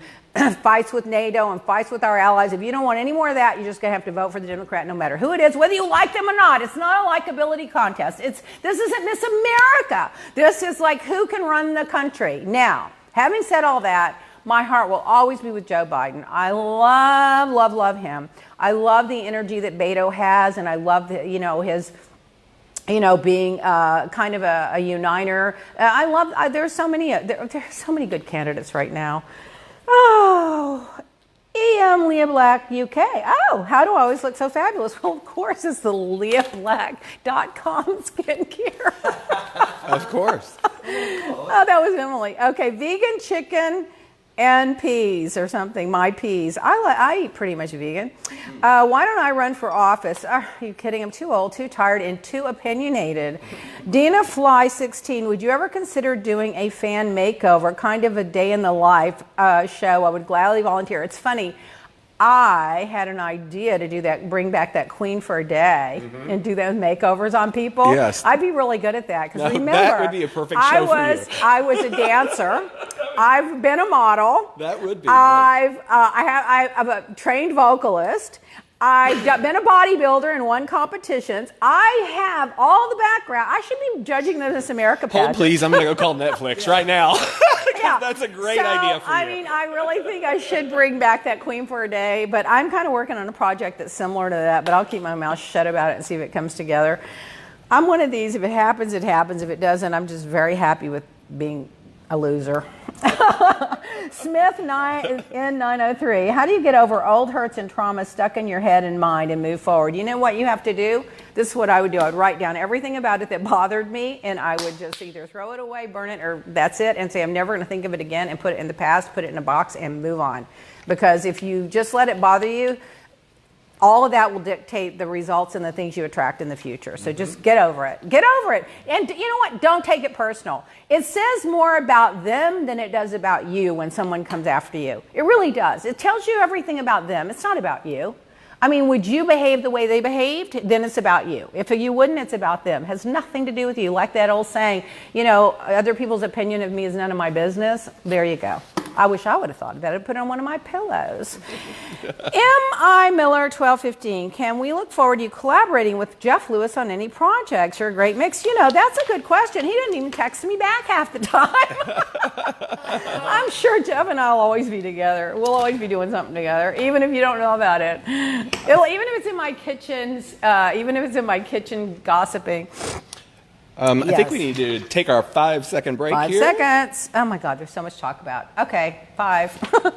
fights with NATO and fights with our allies, if you don't want any more of that, you're just going to have to vote for the Democrat no matter who it is, whether you like them or not. It's not a likability contest. This isn't Miss America. This is like, who can run the country. Now, having said all that, my heart will always be with Joe Biden. I love him. I love the energy that Beto has, and I love his being kind of a uniter. There's so many good candidates right now. Oh, E.M. Leah Black, UK. Oh, how do I always look so fabulous? Well, of course, it's the leahblack.com skincare. Of course. Oh, that was Emily. Okay, vegan chicken NPs or something, my peas. I eat pretty much vegan. Why don't I run for office? Are you kidding? I'm too old, too tired, and too opinionated. Dina Fly 16, would you ever consider doing a fan makeover, kind of a day in the life show? I would gladly volunteer. It's funny. I had an idea to do that, bring back that Queen for a Day and do those makeovers on people. Yes. I'd be really good at that because remember, that would be a perfect show for you. I was a dancer. I've been a model. That would be. I'm a trained vocalist. I've been a bodybuilder and won competitions. I have all the background. I should be judging the Miss America pageant. Hold, please. I'm going to go call Netflix right now. Yeah. That's a great idea for you. I mean, I really think I should bring back that Queen for a Day, but I'm kind of working on a project that's similar to that, but I'll keep my mouth shut about it and see if it comes together. I'm one of these. If it happens, it happens. If it doesn't, I'm just very happy with being a loser. Smith N903. How do you get over old hurts and trauma stuck in your head and mind and move forward? You know what you have to do? This is what I would do. I would write down everything about it that bothered me, and I would just either throw it away, burn it, or that's it, and say I'm never going to think of it again, and put it in the past, put it in a box, and move on. Because if you just let it bother you, all of that will dictate the results and the things you attract in the future. So just get over it. Get over it. And you know what? Don't take it personal. It says more about them than it does about you when someone comes after you. It really does. It tells you everything about them. It's not about you. I mean, would you behave the way they behaved? Then it's about you. If you wouldn't, it's about them. It has nothing to do with you. Like that old saying, you know, other people's opinion of me is none of my business. There you go. I wish I would have thought of that. I'd put it on one of my pillows. M.I. Miller 1215. Can we look forward to you collaborating with Jeff Lewis on any projects? You're a great mix. You know, that's a good question. He doesn't even text me back half the time. I'm sure Jeff and I will always be together. We'll always be doing something together, even if you don't know about it. Even if it's in my kitchen gossiping. I think we need to take our 5-second break here. 5 seconds. Oh my God, there's so much to talk about. Okay, 5.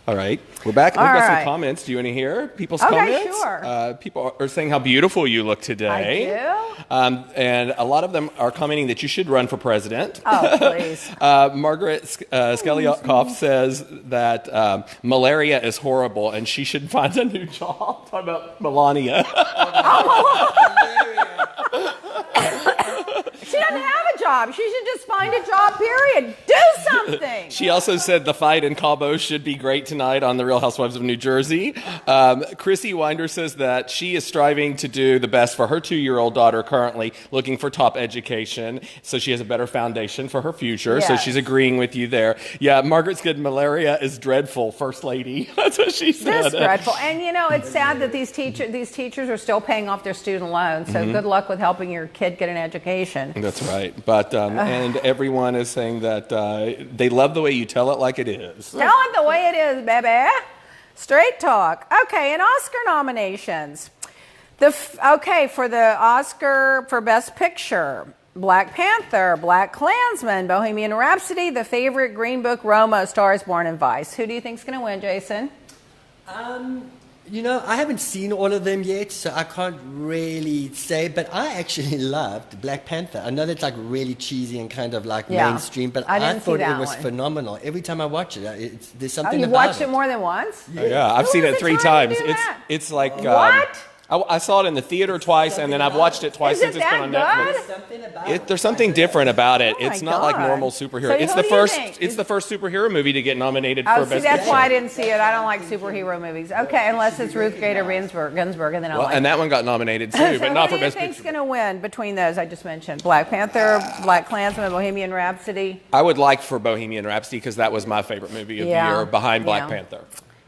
All right, we're back. We've got right. some comments. Do you want to hear people's Okay, comments? sure. People are saying how beautiful you look today. I do. And a lot of them are commenting that you should run for president. Oh, please. Margaret Skeliakov says that malaria is horrible and she should find a new job. Talking about Melania. She doesn't have a job. She should just find a job, period. Do something. She also said the fight in Cabo should be great tonight on The Real Housewives of New Jersey. Chrissy Winder says that she is striving to do the best for her 2-year-old daughter currently, looking for top education, so she has a better foundation for her future. Yes. So she's agreeing with you there. Yeah, Margaret's good. Malaria is dreadful, First Lady. That's what she said. It's dreadful. And, you know, it's sad that these teachers are still paying off their student loans, so good luck with helping your kid get an education. That's right. But and everyone is saying that they love the way you tell it like it is. Tell it the way it is, baby. Straight talk. Okay, and Oscar nominations. For the Oscar for Best Picture, Black Panther, Black Klansman, Bohemian Rhapsody, The Favorite, Green Book, Roma, Stars Born, and Vice. Who do you think's going to win, Jason? You know, I haven't seen all of them yet, so I can't really say, but I actually loved Black Panther. I know that's like really cheesy and kind of like mainstream, but I thought it was phenomenal. Every time I watch it, there's something about it. Oh, you watched it more than once? Yeah, I've seen it 3 times. It's like... What? I saw it in the theater twice, and then I've watched it twice since it's been on Netflix. There's something different about it. It's not like normal superhero. So it's the first superhero movie to get nominated for Best Picture. That's why I didn't see it. I don't like superhero movies. Okay, unless it's Ruth Bader Ginsburg, and then I like it. And that one got nominated too, but not for Best Picture. Who do you think's going to win between those I just mentioned? Black Panther, Black Klansman, Bohemian Rhapsody? I would like for Bohemian Rhapsody because that was my favorite movie of the year behind Black Panther.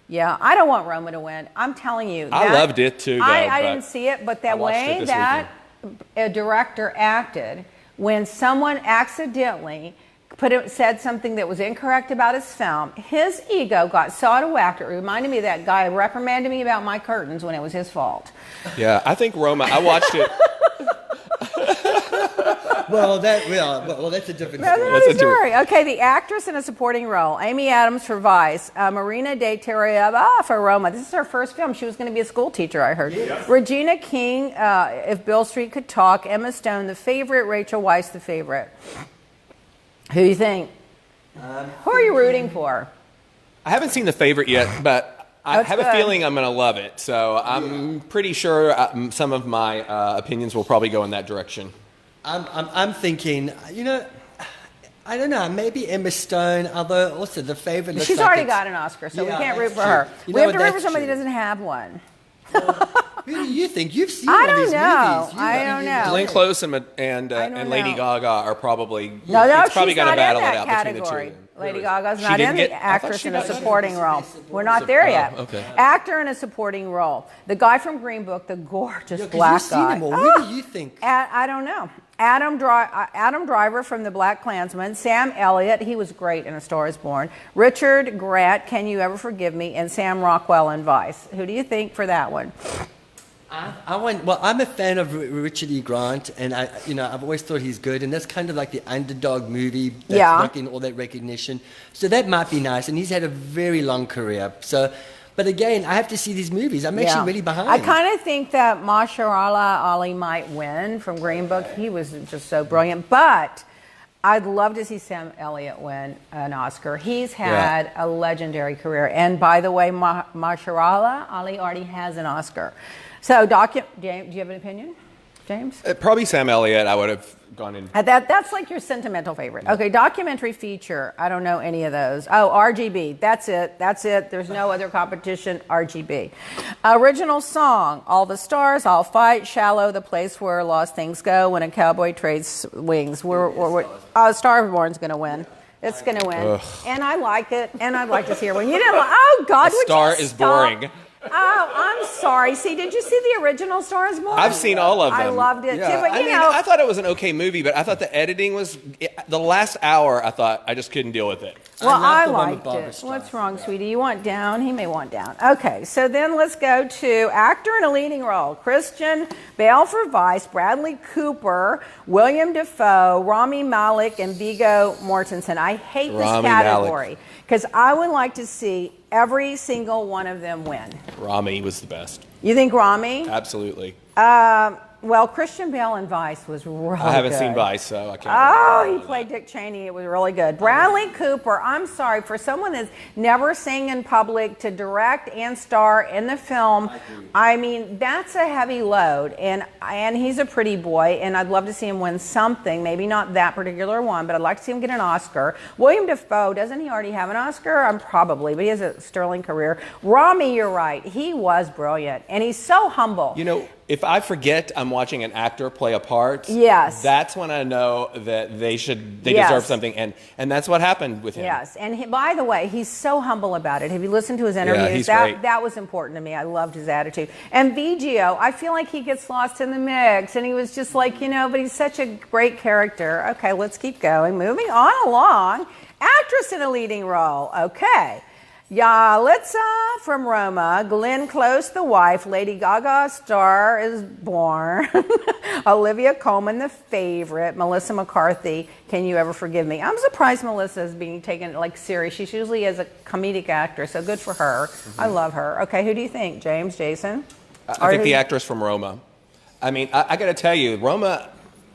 Yeah, I don't want Roma to win. I'm telling you. I loved it too, though. I didn't see it, but that way that a director acted when someone accidentally said something that was incorrect about his film, his ego got so out of whack. It reminded me of that guy reprimanded me about my curtains when it was his fault. Yeah, I think Roma, I watched it. Well, that's a different story. That's another story. Okay, the actress in a supporting role. Amy Adams for Vice. Marina de Tariaba for Roma. This is her first film. She was going to be a school teacher, I heard. Yes. Regina King, If Beale Street Could Talk. Emma Stone, The Favorite. Rachel Weisz, The Favorite. Who do you think? Who are you rooting for? I haven't seen The Favorite yet, but I have a feeling I'm going to love it. So I'm pretty sure some of my opinions will probably go in that direction. I'm thinking, I don't know, maybe Emma Stone, although also The Favorite looks She's already got an Oscar, so we can't root for her. We have to root for somebody who doesn't have one. Who do you think? You've seen all these movies. I don't know. Glenn Close and Lady Gaga are probably... No, it's probably she's not in battle it that out category. Between the two. Lady Gaga's not in the actress in a supporting role. We're not there yet. Okay. Actor in a supporting role. The guy from Green Book, the gorgeous black you've guy. Seen him all. Who do you think? I don't know. Adam Driver from The Black Klansman. Sam Elliott, he was great in A Star Is Born. Richard Grant, Can You Ever Forgive Me? And Sam Rockwell in Vice. Who do you think for that one? I'm a fan of Richard E. Grant, and I've always thought he's good, and that's kind of like the underdog movie that's not getting all that recognition. So that might be nice, and he's had a very long career. So, but again, I have to see these movies. I'm actually really behind. I kind of think that Mahershala Ali might win from Green Book. He was just so brilliant, but I'd love to see Sam Elliott win an Oscar. He's had a legendary career, and by the way, Mahershala Ali already has an Oscar. So, James, do you have an opinion, James? Probably Sam Elliott. I would have gone in. That's like your sentimental favorite. Okay, documentary feature. I don't know any of those. Oh, RGB. That's it. There's no other competition. RGB. Original song. All the Stars, I'll Fight, Shallow, The Place Where Lost Things Go, When a Cowboy Trades Wings. Star Born's going to win. It's going to win. Ugh. And I like it. And I'd like to see her win. You didn't like, oh, God, would you stop? Star is boring. Oh, I'm sorry. See, did you see the original Star Is Born? I've seen all of them. I loved it too, but I thought it was an okay movie, but I thought the editing was the last hour. I thought I just couldn't deal with it. Well, I liked it. What's wrong, sweetie? You want down? He may want down. Okay, so then let's go to actor in a leading role: Christian Bale for Vice, Bradley Cooper, William Dafoe, Rami Malek, and Viggo Mortensen. I hate this category because I would like to see every single one of them win. Rami was the best. You think Rami? Absolutely. Well, Christian Bale in Vice was really good. I haven't seen Vice, so I can't. Oh, he played Dick Cheney. It was really good. Bradley Cooper, I'm sorry, for someone that's never sang in public to direct and star in the film, I mean, that's a heavy load. And he's a pretty boy, and I'd love to see him win something. Maybe not that particular one, but I'd like to see him get an Oscar. William Dafoe, doesn't he already have an Oscar? Probably, but he has a sterling career. Rami, you're right. He was brilliant, and he's so humble. If I forget I'm watching an actor play a part, that's when I know that they deserve something, and that's what happened with him. Yes, and by the way, he's so humble about it. Have you listened to his interviews? Great. That was important to me. I loved his attitude. And Viggo, I feel like he gets lost in the mix, and he was just like, but he's such a great character. Okay, let's keep going. Moving on along. Actress in a leading role. Okay. Yalitza from Roma, Glenn Close, the wife, Lady Gaga, Star Is Born, Olivia Colman, The Favorite, Melissa McCarthy, Can You Ever Forgive Me? I'm surprised Melissa is being taken serious. She usually is a comedic actress, so good for her. Mm-hmm. I love her. Okay, who do you think, James, Jason? I think the actress from Roma. I mean, I got to tell you, Roma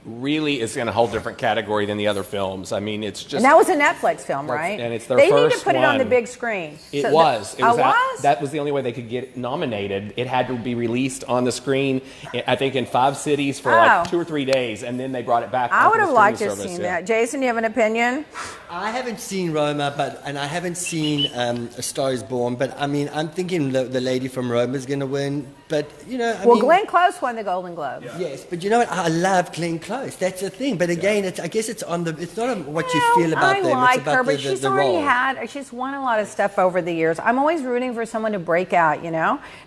really is in a whole different category than the other films. I mean, it's just... And that was a Netflix film, right? And it's their first one. They need to put it on the big screen. It was. That was the only way they could get nominated. It had to be released on the screen, I think, in 5 cities for 2 or 3 days, and then they brought it back. I would have liked to have seen that. Jason, do you have an opinion? I haven't seen Roma, and I haven't seen A Star Is Born, but I mean, I'm thinking the lady from Roma is going to win. But, Glenn Close won the Golden Globe. Yeah. Yes, but you know what? I love Glenn Close. That's the thing. But again, I guess it's not what you feel about them. I like like her, but she's already she's won a lot of stuff over the years. I'm always rooting for someone to break out,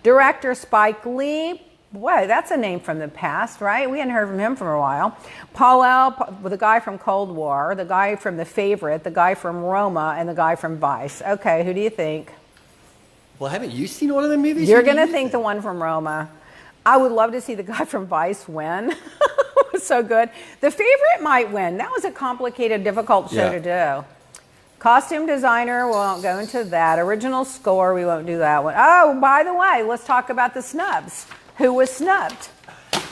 Director Spike Lee. Boy, that's a name from the past, right? We hadn't heard from him for a while. Paul, the guy from Cold War, the guy from The Favorite, the guy from Roma, and the guy from Vice. Okay, who do you think? Well, haven't you seen all of the movies? You're going to think the one from Roma. I would love to see the guy from Vice win. It was so good. The Favorite might win. That was a complicated, difficult show to do. Costume designer, we won't go into that. Original score, we won't do that one. Oh, by the way, let's talk about the snubs. Who was snubbed?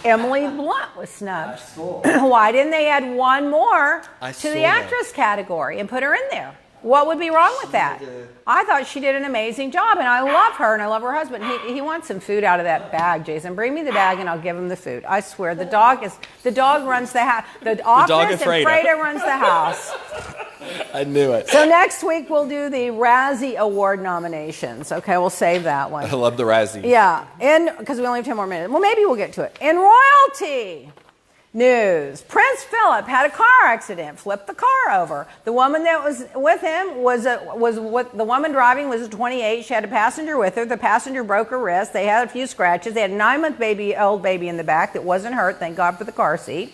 Emily Blunt was snubbed. Why didn't they add one more to the actress category and put her in there? What would be wrong with that? I thought she did an amazing job, and I love her, and I love her husband. He wants some food out of that bag, Jason. Bring me the bag, and I'll give him the food. I swear, the dog runs the house. The office, and Freda runs the house. I knew it. So next week we'll do the Razzie Award nominations. Okay, we'll save that one. I love the Razzie. Yeah, and because we only have 10 more minutes. Well, maybe we'll get to it. In royalty news, Prince Philip had a car accident, flipped the car over. The woman that was with him the woman driving was 28. She had a passenger with her. The passenger broke her wrist. They had a few scratches. They had a 9-month old baby in the back that wasn't hurt. Thank God for the car seat.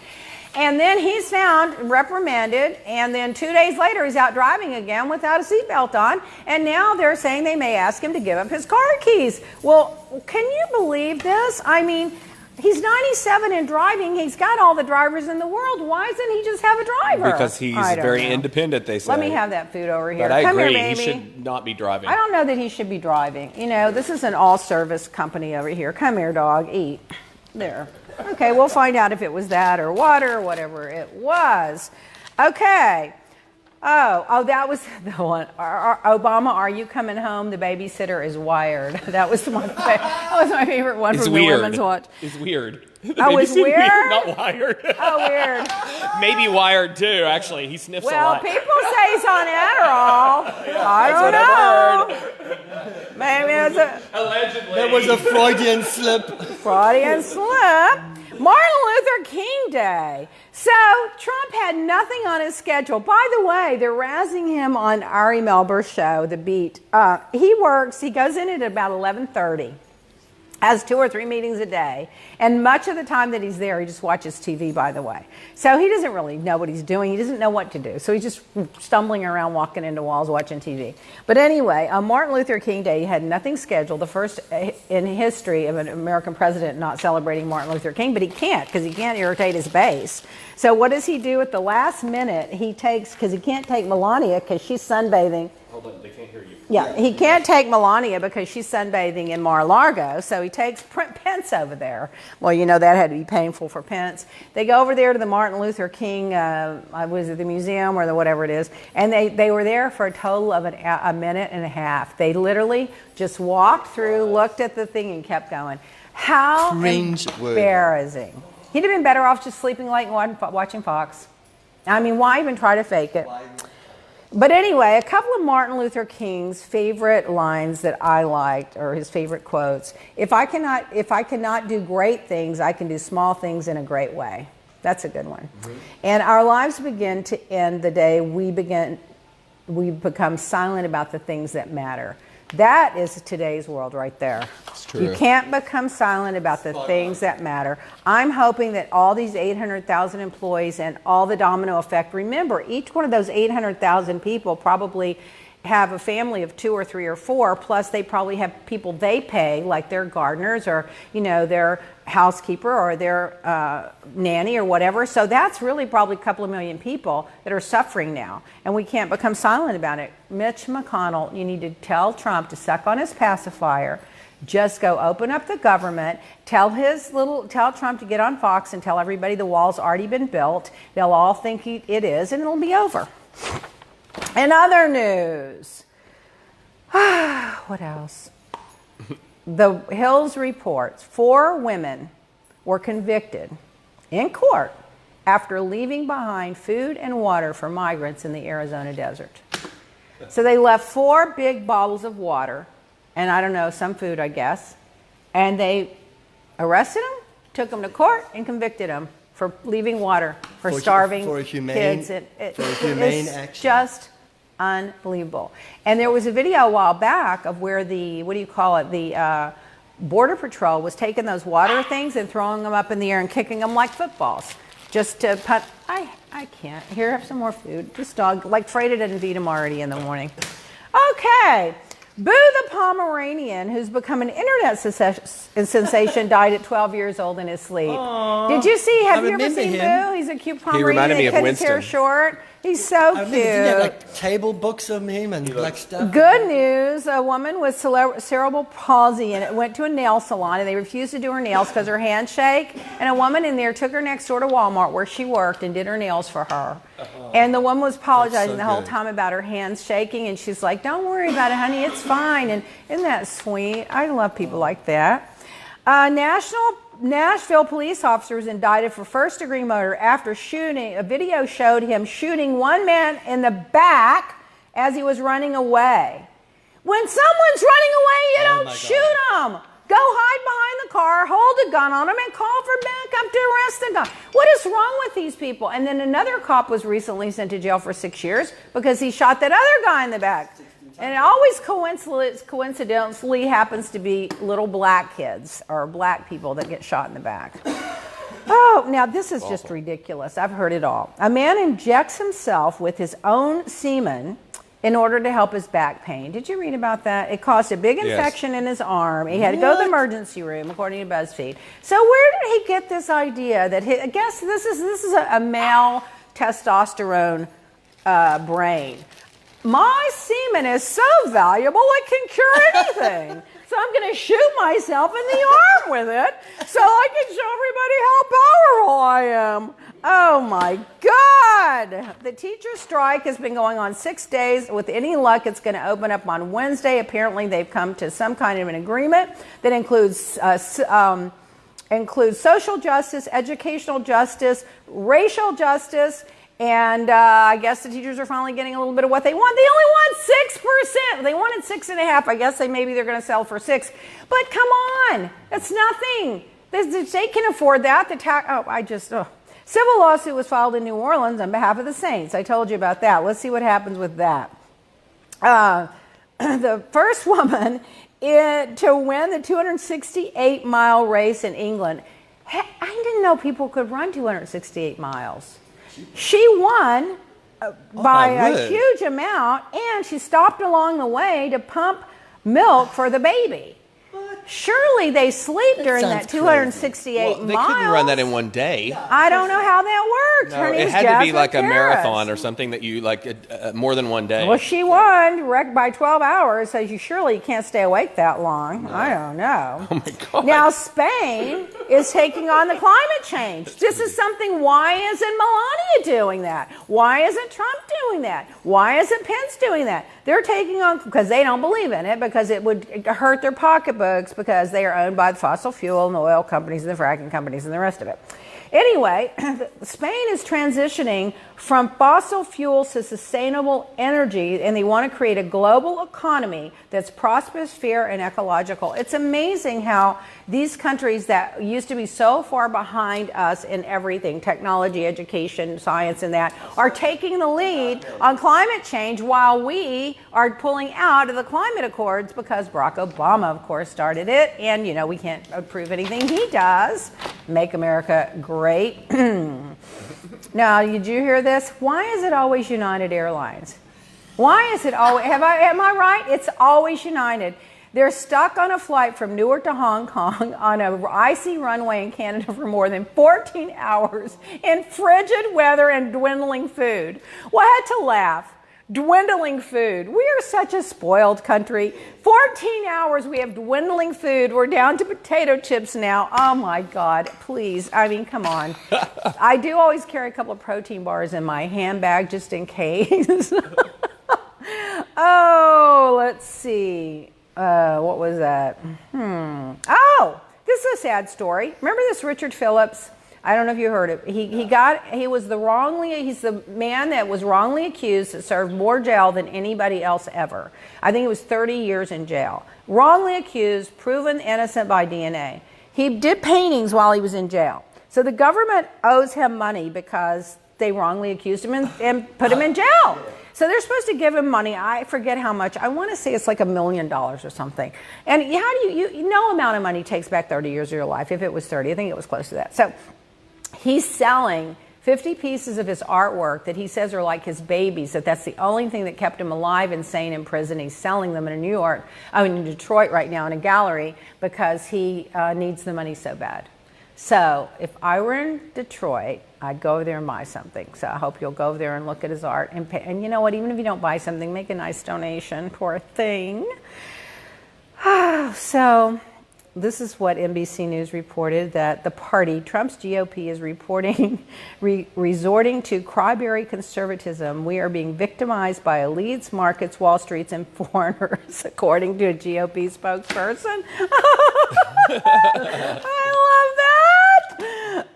And then he's found, reprimanded, and then 2 days later he's out driving again without a seatbelt on, and now they're saying they may ask him to give up his car keys. Well, can you believe this? I mean, he's 97 and driving. He's got all the drivers in the world. Why doesn't he just have a driver? Because he's very independent, they say. Let me have that food over here. But I Come agree, here, baby. He should not be driving. I don't know that he should be driving. You know, this is an all-service company over here. Come here, dog. Eat. There. Okay, we'll find out if it was that or water or whatever it was. Okay. Oh, that was the one. Obama, are you coming home? The babysitter is wired. That was my favorite one from the Women's Watch. It's weird. Oh, it's weird? Not wired. Oh, weird. Maybe wired too, actually. He sniffs a lot. Well, people say he's on Adderall. I don't know. Maybe it's allegedly. That was a Freudian slip. Freudian slip. Martin Luther King Day. So Trump had nothing on his schedule. By the way, they're razzing him on Ari Melber's show, The Beat. He goes in at about 11:30. Has 2 or 3 meetings a day, and much of the time that he's there, he just watches TV, by the way. So he doesn't really know what he's doing. He doesn't know what to do. So he's just stumbling around, walking into walls, watching TV. But anyway, on Martin Luther King Day, he had nothing scheduled, the first in history of an American president not celebrating Martin Luther King, but he can't because he can't irritate his base. So what does he do at the last minute? He takes, because he can't take Melania because she's sunbathing. Hold on, they can't hear you. Yeah, he can't take Melania because she's sunbathing in Mar-a-Lago, so he takes Pence over there. Well, you know, that had to be painful for Pence. They go over there to the Martin Luther King, was it the museum or the whatever it is, and they were there for a total of a minute and a half. They literally just walked through, looked at the thing, and kept going. How embarrassing. He'd have been better off just sleeping late and watching Fox. I mean, why even try to fake it? But anyway, a couple of Martin Luther King's favorite lines that I liked, or his favorite quotes. If I cannot do great things, I can do small things in a great way. That's a good one. Mm-hmm. And our lives begin to end the day we become silent about the things that matter. That is today's world right there. It's true. You can't become silent about the things that matter. I'm hoping that all these 800,000 employees and all the domino effect, remember, each one of those 800,000 people probably have a family of 2 or 3 or 4, plus they probably have people they pay, like their gardeners or, you know, their housekeeper or their nanny or whatever. So that's really probably a couple of million people that are suffering now, and we can't become silent about it. Mitch McConnell, you need to tell Trump to suck on his pacifier. Just go open up the government, tell Trump to get on Fox and tell everybody the wall's already been built. They'll all think it is, and it'll be over. In other news, what else? The Hills reports 4 women were convicted in court after leaving behind food and water for migrants in the Arizona desert. So they left 4 big bottles of water, and I don't know, some food, I guess, and they arrested them, took them to court, and convicted them for leaving water for starving kids. It's just unbelievable. And there was a video a while back of where the Border Patrol was taking those water things and throwing them up in the air and kicking them like footballs just to put. I can't. Here, have some more food. This dog, like Freda didn't feed him already in the morning. Okay. Boo the Pomeranian, who's become an internet sensation, died at 12 years old in his sleep. Aww. Did you see? Have you ever seen Boo? He's a cute Pomeranian. He reminded me of cut Winston. His hair short. He's so cute. Didn't he have like table books of him and like stuff? Good news. A woman with cerebral palsy and went to a nail salon and they refused to do her nails because her hands shake. And a woman in there took her next door to Walmart where she worked and did her nails for her. And the woman was apologizing the whole time about her hands shaking. And she's like, don't worry about it, honey. It's fine. And isn't that sweet? I love people like that. Nashville police officer was indicted for first-degree murder after shooting. A video showed him shooting one man in the back as he was running away. When someone's running away, you don't shoot them. Go hide behind the car, hold a gun on them, and call for backup to arrest the guy. What is wrong with these people? And then another cop was recently sent to jail for 6 years because he shot that other guy in the back. And it always coincidentally happens to be little black kids or black people that get shot in the back. Oh, now this is just ridiculous. I've heard it all. A man injects himself with his own semen in order to help his back pain. Did you read about that? It caused a big infection in his arm. He had to go to the emergency room, according to BuzzFeed. So where did he get this idea that I guess this is a male testosterone brain? My semen is so valuable it can cure anything. So I'm going to shoot myself in the arm with it so I can show everybody how powerful I am. Oh my God. The teacher strike has been going on 6 days. With any luck, it's going to open up on Wednesday. Apparently, they've come to some kind of an agreement that includes social justice, educational justice, racial justice, and I guess the teachers are finally getting a little bit of what they want. They only want 6%. They wanted 6.5%. I guess maybe they're going to sell for 6%. But come on, that's nothing. The state can afford that. Civil lawsuit was filed in New Orleans on behalf of the Saints. I told you about that. Let's see what happens with that. The first woman to win the 268-mile race in England. I didn't know people could run 268 miles. She won by a huge amount, and she stopped along the way to pump milk for the baby. Surely they sleep during that 268 miles. They couldn't run that in one day. I don't know how that worked. No, it had to be like a marathon or something that you more than one day. Well, she won by 12 hours, so you surely can't stay awake that long. No. I don't know. Oh my God. Now Spain is taking on the climate change. This is something. Why isn't Melania doing that? Why isn't Trump doing that? Why isn't Pence doing that? They're taking on, because they don't believe in it, because it would hurt their pocketbooks, because they are owned by the fossil fuel and the oil companies and the fracking companies and the rest of it. Anyway, Spain is transitioning from fossil fuels to sustainable energy, and they want to create a global economy that's prosperous, fair, and ecological. It's amazing how these countries that used to be so far behind us in everything, technology, education, science, and that, are taking the lead on climate change while we are pulling out of the climate accords because Barack Obama, of course, started it. And, we can't approve anything he does. Make America great. Now, did you hear this? Why is it always United Airlines? Why is it always, am I right? It's always United. They're stuck on a flight from Newark to Hong Kong on an icy runway in Canada for more than 14 hours in frigid weather and dwindling food. Well, I had to laugh. Dwindling food. We are such a spoiled country. 14 hours we have dwindling food. We're down to potato chips now. Oh my God, please. I mean, come on. I do always carry a couple of protein bars in my handbag just in case. Oh, let's see. What was that? Oh, this is a sad story. Remember this Richard Phillips? I don't know if you heard it. He's the man that was wrongly accused that served more jail than anybody else ever. I think it was 30 years in jail. Wrongly accused, proven innocent by DNA. He did paintings while he was in jail. So the government owes him money because they wrongly accused him and put him in jail. So they're supposed to give him money. I forget how much. I want to say it's like $1 million or something. And how do you no amount of money takes back 30 years of your life. If it was 30, I think it was close to that. So he's selling 50 pieces of his artwork that he says are like his babies, that's the only thing that kept him alive and sane in prison. He's selling them in in Detroit right now in a gallery because he needs the money so bad. So if I were in Detroit, I'd go over there and buy something. So I hope you'll go over there and look at his art. And you know what? Even if you don't buy something, make a nice donation for a thing. So this is what NBC News reported, that the party, Trump's GOP, is resorting to cryberry conservatism. We are being victimized by elites, markets, Wall Streets, and foreigners, according to a GOP spokesperson. I love that.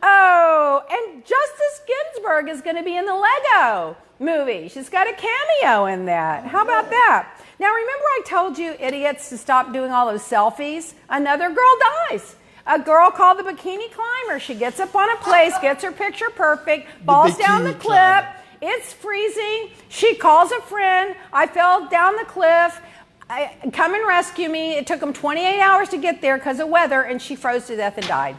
Oh, and Justice Ginsburg is going to be in the Lego movie. She's got a cameo in that. How about that? Now, remember I told you idiots to stop doing all those selfies? Another girl dies. A girl called the Bikini Climber. She gets up on a place, gets her picture perfect, falls down the cliff. It's freezing. She calls a friend. I fell down the cliff. Come and rescue me. It took them 28 hours to get there because of weather, and she froze to death and died.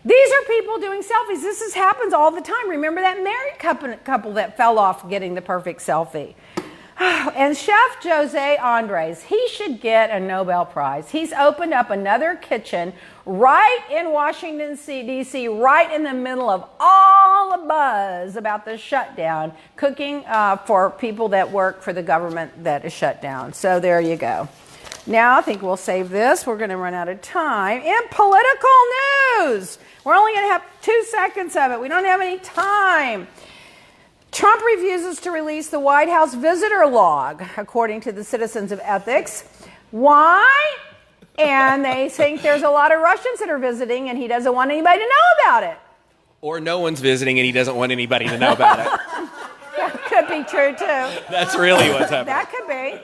These are people doing selfies. This happens all the time. Remember that married couple that fell off getting the perfect selfie? And Chef Jose Andres, he should get a Nobel Prize. He's opened up another kitchen right in Washington, D.C., right in the middle of all the buzz about the shutdown, cooking for people that work for the government that is shut down. So there you go. Now I think we'll save this. We're going to run out of time. In political news, we're only going to have 2 seconds of it. We don't have any time. Trump refuses to release the White House visitor log, according to the Citizens of Ethics. Why? And they think there's a lot of Russians that are visiting, and he doesn't want anybody to know about it. Or no one's visiting, and he doesn't want anybody to know about it. That could be true, too. That's really what's happening. That could be.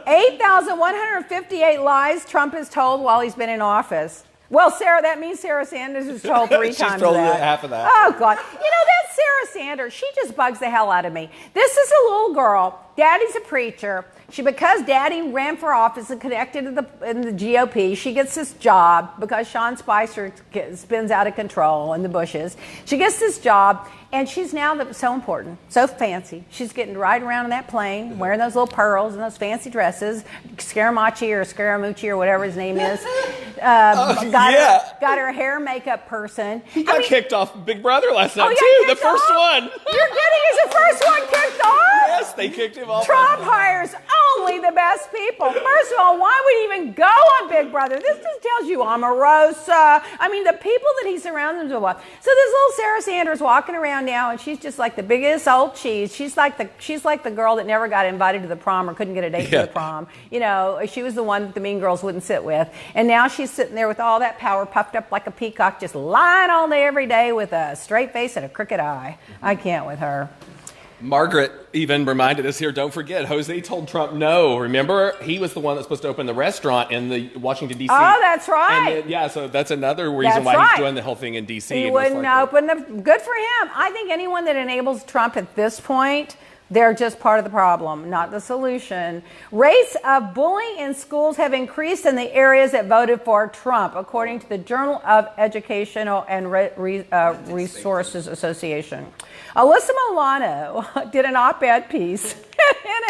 8,158 lies Trump has told while he's been in office. Well, Sarah, that means Sarah Sanders has told 3 times that. She's told half of that. Oh, God. You know, that Sarah Sanders, she just bugs the hell out of me. This is a little girl. Daddy's a preacher. Because Daddy ran for office and connected to in the GOP, she gets this job because Sean Spicer spins out of control in the bushes. She gets this job, and she's now so important, so fancy. She's getting to ride around in that plane, wearing those little pearls and those fancy dresses, Scaramucci or Scaramucci or whatever his name is. Got her hair makeup person. He got kicked off Big Brother last night, too. The first one. You're kidding? Is the first one kicked off? Yes, they kicked him off. Trump hires only the best people. First of all, why would he even go on Big Brother? This just tells you Omarosa. I mean, the people that he surrounds himself with. So this little Sarah Sanders walking around now, and she's just like the biggest old cheese. She's like the girl that never got invited to the prom or couldn't get a date to the prom. You know, she was the one that the mean girls wouldn't sit with. And now she's sitting there with all that power, puffed up like a peacock, just lying all day every day with a straight face and a crooked eye. I can't with her. Margaret even reminded us here, don't forget, Jose told Trump no. Remember? He was the one that's supposed to open the restaurant in the Washington, D.C. Oh, that's right. And then, so that's another reason why he's doing the whole thing in D.C. He wouldn't open good for him. I think anyone that enables Trump at this point, they're just part of the problem, not the solution. Rates of bullying in schools have increased in the areas that voted for Trump, according to the Journal of Educational and Resources Association. Alyssa Milano did an op-ed piece. In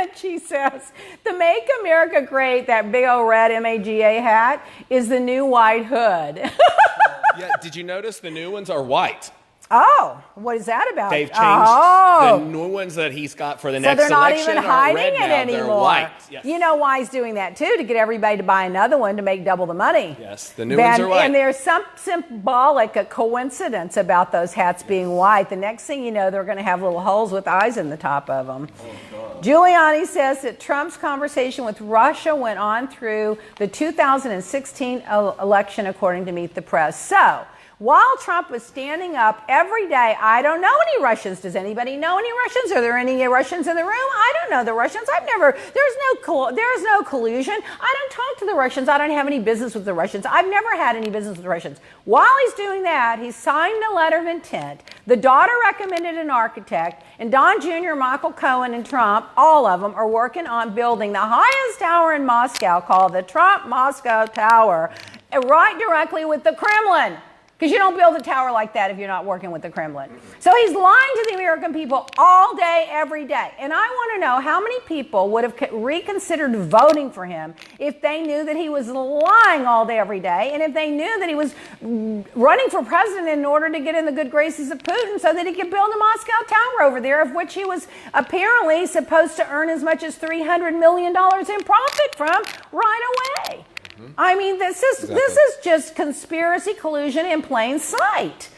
it, she says, the Make America Great, that big old red MAGA hat, is the new white hood. Did you notice the new ones are white? Oh, what is that about? They've changed the new ones that he's got for the next election. So they're not even hiding it anymore. They're white. Yes. You know why he's doing that, too? To get everybody to buy another one to make double the money. Yes, the new ones are white. And there's some symbolic coincidence about those hats being white. The next thing you know, they're going to have little holes with eyes in the top of them. Oh, God. Giuliani says that Trump's conversation with Russia went on through the 2016 election, according to Meet the Press. So, while Trump was standing up every day, I don't know any Russians. Does anybody know any Russians? Are there any Russians in the room? I don't know the Russians. There's no collusion. I don't talk to the Russians. I don't have any business with the Russians. I've never had any business with the Russians. While he's doing that, he signed a letter of intent. The daughter recommended an architect, and Don Jr., Michael Cohen, and Trump, all of them, are working on building the highest tower in Moscow called the Trump Moscow Tower, right directly with the Kremlin. Because you don't build a tower like that if you're not working with the Kremlin. So he's lying to the American people all day, every day. And I want to know how many people would have reconsidered voting for him if they knew that he was lying all day, every day, and if they knew that he was running for president in order to get in the good graces of Putin so that he could build a Moscow tower over there, of which he was apparently supposed to earn as much as $300 million in profit from right away. I mean, this is just conspiracy collusion in plain sight.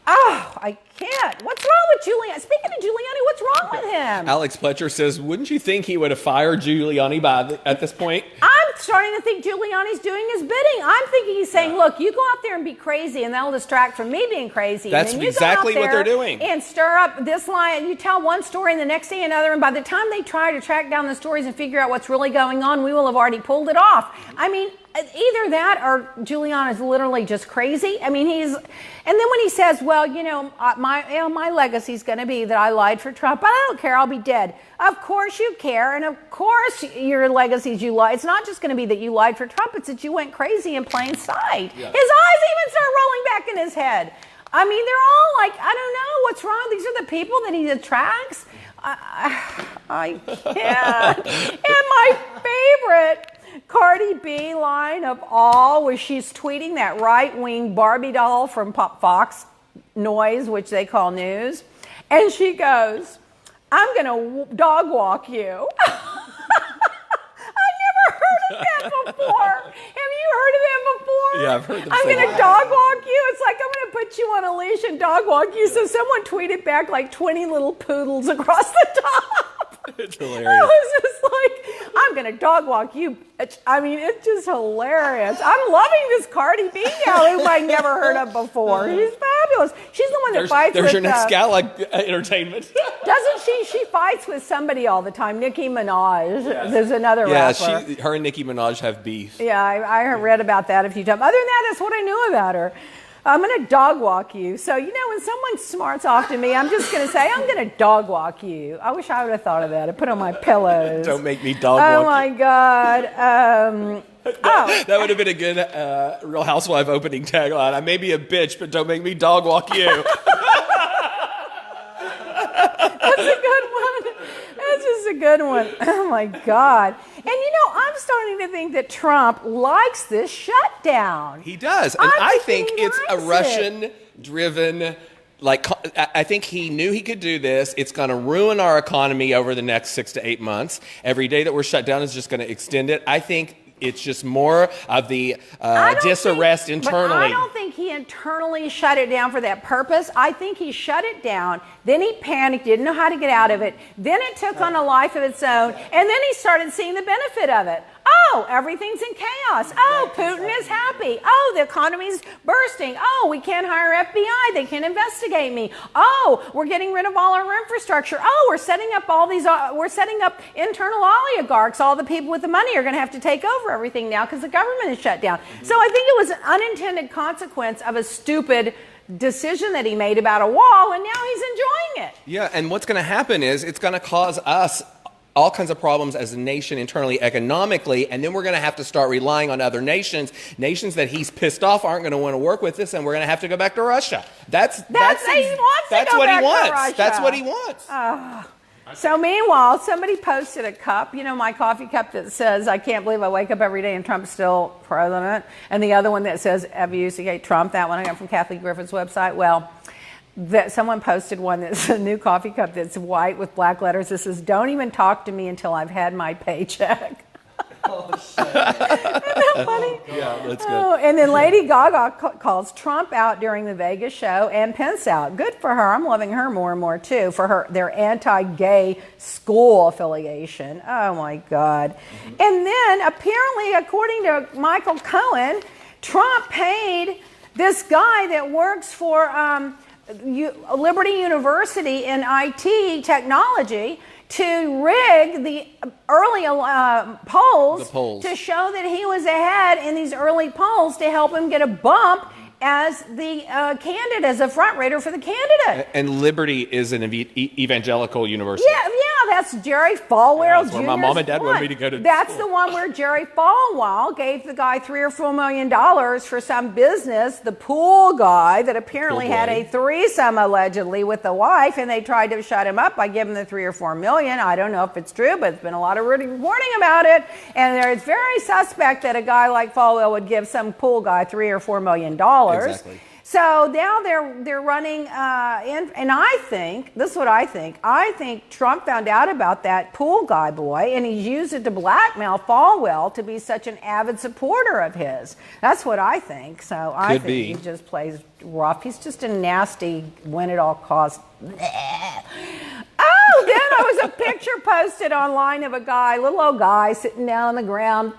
Oh, I can't. What's wrong with Giuliani? Speaking of Giuliani, what's wrong with him? Alex Pletcher says, wouldn't you think he would have fired Giuliani at this point? I'm starting to think Giuliani's doing his bidding. I'm thinking he's saying, look, you go out there and be crazy, and that'll distract from me being crazy. That's and then you exactly go out what they're doing. And stir up this line, and you tell one story, and the next day another, and by the time they try to track down the stories and figure out what's really going on, we will have already pulled it off. I mean, either that or Giuliani's literally just crazy. I mean, and then when he says, well, my legacy's going to be that I lied for Trump, but I don't care, I'll be dead. Of course you care, and of course your legacy's you lied. It's not just going to be that you lied for Trump, it's that you went crazy in plain sight. Yeah. His eyes even start rolling back in his head. I mean, they're all like, I don't know, what's wrong? These are the people that he attracts. I can't. And my favorite Cardi B line of all was she's tweeting that right-wing Barbie doll from Fox Noise, which they call news. And she goes, I'm going to dog walk you. I never heard of that before. Have you heard of that before? Yeah, I've heard them I'm say going to dog walk you. It's like I'm going to put you on a leash and dog walk you. So someone tweeted back like 20 little poodles across the top. It's hilarious. I was just like, I'm going to dog walk you. I mean, it's just hilarious. I'm loving this Cardi B now, who I never heard of before. She's fabulous. She's the one that fights with... There's your next gala entertainment. Doesn't she? She fights with somebody all the time. Nicki Minaj. Yes. There's another rapper. Yeah, her and Nicki Minaj have beef. Yeah, I read about that a few times. Other than that, that's what I knew about her. I'm going to dog walk you. So, when someone smarts off to me, I'm just going to say, I'm going to dog walk you. I wish I would have thought of that. I put on my pillows. Don't make me dog walk you. Oh, my God. That would have been a good Real Housewife opening tagline. I may be a bitch, but don't make me dog walk you. That's a good one. That's just a good one. Oh, my God. And, I'm starting to think that Trump likes this shutdown. He does. And I think it's a Russian-driven, I think he knew he could do this. It's going to ruin our economy over the next 6 to 8 months. Every day that we're shut down is just going to extend it. I think it's just more of the disarrest internally. But I don't think he internally shut it down for that purpose. I think he shut it down, then he panicked, didn't know how to get out of it, then it took on a life of its own, and then he started seeing the benefit of it. Oh, everything's in chaos. Oh, Putin is happy. Oh, the economy's bursting. Oh, we can't hire FBI. They can't investigate me. Oh, we're getting rid of all our infrastructure. Oh, we're setting up we're setting up internal oligarchs. All the people with the money are going to have to take over everything now because the government is shut down. So I think it was an unintended consequence of a stupid decision that he made about a wall, and now he's enjoying it. Yeah, and what's going to happen is it's going to cause us all kinds of problems as a nation internally, economically, and then we're going to have to start relying on other nations. Nations that he's pissed off aren't going to want to work with us, and we're going to have to go back to Russia. That's what he wants. So meanwhile, somebody posted a cup, my coffee cup that says, I can't believe I wake up every day and Trump's still president, and the other one that says, F-U-C-K, Trump, that one I got from Kathleen Griffin's website. Well, someone posted one that's a new coffee cup that's white with black letters that says, don't even talk to me until I've had my paycheck. Oh, shit. Isn't that funny? Yeah, that's good. Oh, and then Lady Gaga calls Trump out during the Vegas show and Pence out. Good for her. I'm loving her more and more, too, for their anti-gay school affiliation. Oh, my God. Mm-hmm. And then, apparently, according to Michael Cohen, Trump paid this guy that works for Liberty University in IT technology to rig the early polls to show that he was ahead in these early polls to help him get a bump as the candidate, as a front runner for the candidate. And Liberty is an evangelical university. Yeah, that's Jerry Falwell Jr. Where my mom and dad wanted me to go to That's school. the one where Jerry Falwell gave the guy $3 or $4 million for some business, the pool guy that apparently had a threesome allegedly with the wife, and they tried to shut him up by giving him the $3 or $4 million. I don't know if it's true, but it's been a lot of reporting about it, and it's very suspect that a guy like Falwell would give some pool guy $3 or $4 million. Exactly. So now they're running, and I think, this is what I think. I think Trump found out about that pool guy boy, and he's used it to blackmail Falwell to be such an avid supporter of his. That's what I think. So I think he just plays rough. He's just a nasty, win at all costs. Oh, then there was a picture posted online of a guy, little old guy, sitting down on the ground,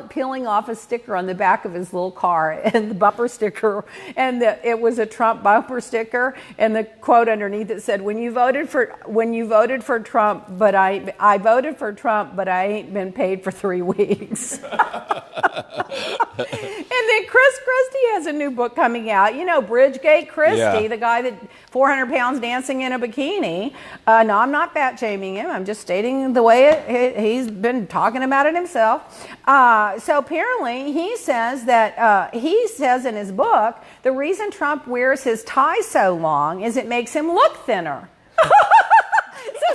peeling off a sticker on the back of his little car, and the bumper sticker, and it was a Trump bumper sticker, and the quote underneath it said, "When you voted for Trump, but I voted for Trump, but I ain't been paid for 3 weeks." And then Chris Christie has a new book coming out. You know, Bridgegate Christie, the guy that 400 pounds dancing in a bikini. No, I'm not fat shaming him. I'm just stating the way he's been talking about it himself. So apparently he says that, he says in his book, the reason Trump wears his tie so long is it makes him look thinner. So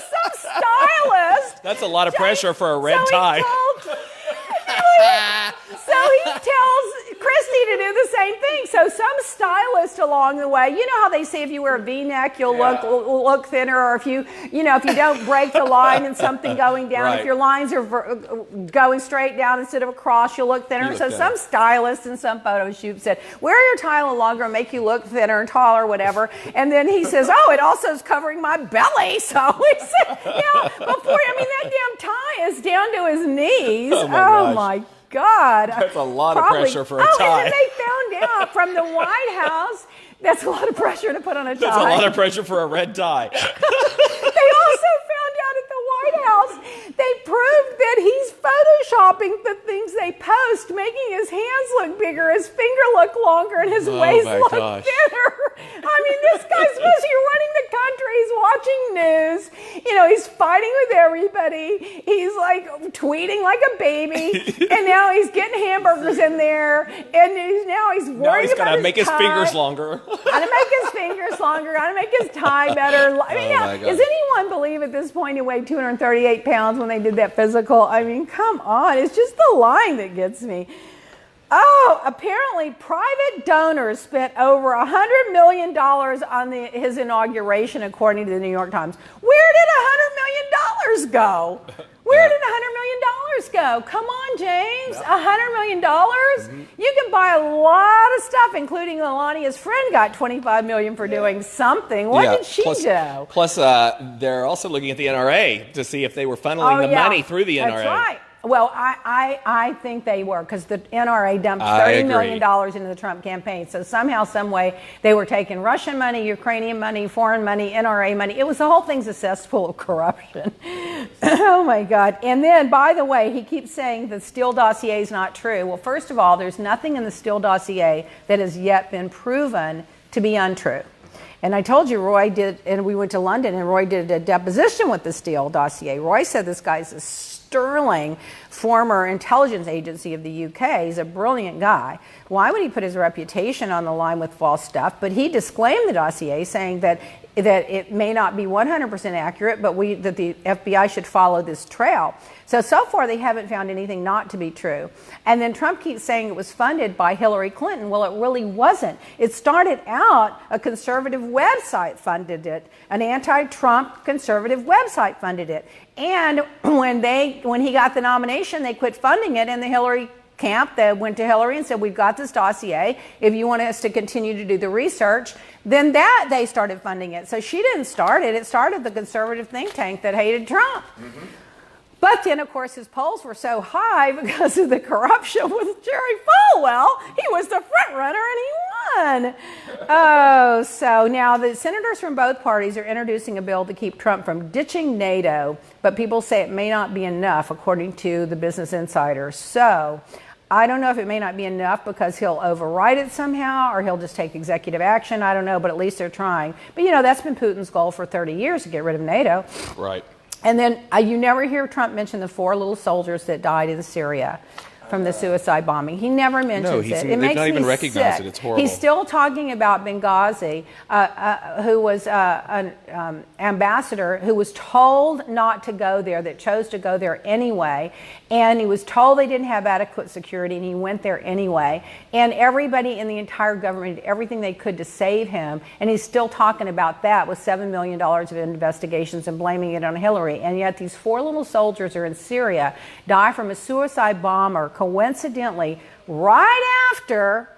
some stylist. That's a lot of pressure for a red tie. So he tells Christie to do the same thing. So some stylist along the way, you know how they say if you wear a V-neck, you'll look thinner, or if you don't break the line and something going down, if your lines are going straight down instead of across, you'll look thinner. So some stylist in some photo shoot said, wear your tie a little longer and make you look thinner and taller, whatever. And then he says, oh, it also is covering my belly. So he said, that damn tie is down to his knees. Oh my God. That's a lot of pressure for a tie. And then they found out from the White House, that's a lot of pressure to put on a tie. That's a lot of pressure for a red tie. They also found out at the White House, they proved that he's photoshopping the things they post, making his hands look bigger, his finger look longer, and his waist look thinner. I mean, this guy's supposed to be running the country. He's watching news. You know, he's fighting with everybody. He's like tweeting like a baby. And now he's getting hamburgers in there. And he's worried about his make his fingers longer. Gotta make his fingers longer. Gotta make his tie better. I mean, does anyone believe at this point he weighed 238 pounds when they did that physical? I mean, come on. It's just the line that gets me. Oh, apparently private donors spent over $100 million on his inauguration, according to the New York Times. Where did $100 million go? Where did $100 million go? Come on, James. $100 million? Mm-hmm. You can buy a lot of stuff, including Melania's friend got $25 million for doing something. What did she do? Plus, they're also looking at the NRA to see if they were funneling the money through the NRA. That's right. Well, I think they were, because the NRA dumped $30 million into the Trump campaign. So somehow, some way, they were taking Russian money, Ukrainian money, foreign money, NRA money. It was, the whole thing's a cesspool of corruption. Oh, my God. And then, by the way, he keeps saying the Steele dossier is not true. Well, first of all, there's nothing in the Steele dossier that has yet been proven to be untrue. And I told you Roy did, and we went to London, and Roy did a deposition with the Steele dossier. Roy said this guy's a sterling former intelligence agency of the UK. He's a brilliant guy. Why would he put his reputation on the line with false stuff? But he disclaimed the dossier, saying that it may not be 100% accurate, but that the FBI should follow this trail. So far they haven't found anything not to be true. And then Trump keeps saying it was funded by Hillary Clinton. Well, it really wasn't. It started out, a conservative website funded it. An anti-Trump conservative website funded it. And when he got the nomination, they quit funding it, and the Hillary camp that went to Hillary and said, we've got this dossier. If you want us to continue to do the research, then they started funding it. So she didn't start it. It started the conservative think tank that hated Trump. Mm-hmm. But then, of course, his polls were so high because of the corruption with Jerry Falwell. He was the front runner and he won. Oh, so now the senators from both parties are introducing a bill to keep Trump from ditching NATO, but people say it may not be enough, according to the Business Insider. So I don't know if it may not be enough because he'll override it somehow or he'll just take executive action. I don't know, but at least they're trying. But, that's been Putin's goal for 30 years to get rid of NATO. Right. And then you never hear Trump mention the 4 little soldiers that died in Syria from the suicide bombing. He never mentions it. It makes not even me recognized sick. it. It's horrible. He's still talking about Benghazi, who was an ambassador who was told not to go there, that chose to go there anyway, and he was told they didn't have adequate security, and he went there anyway. And everybody in the entire government did everything they could to save him, and he's still talking about that with $7 million of investigations and blaming it on Hillary. And yet these 4 little soldiers are in Syria, die from a suicide bomber, coincidentally, right after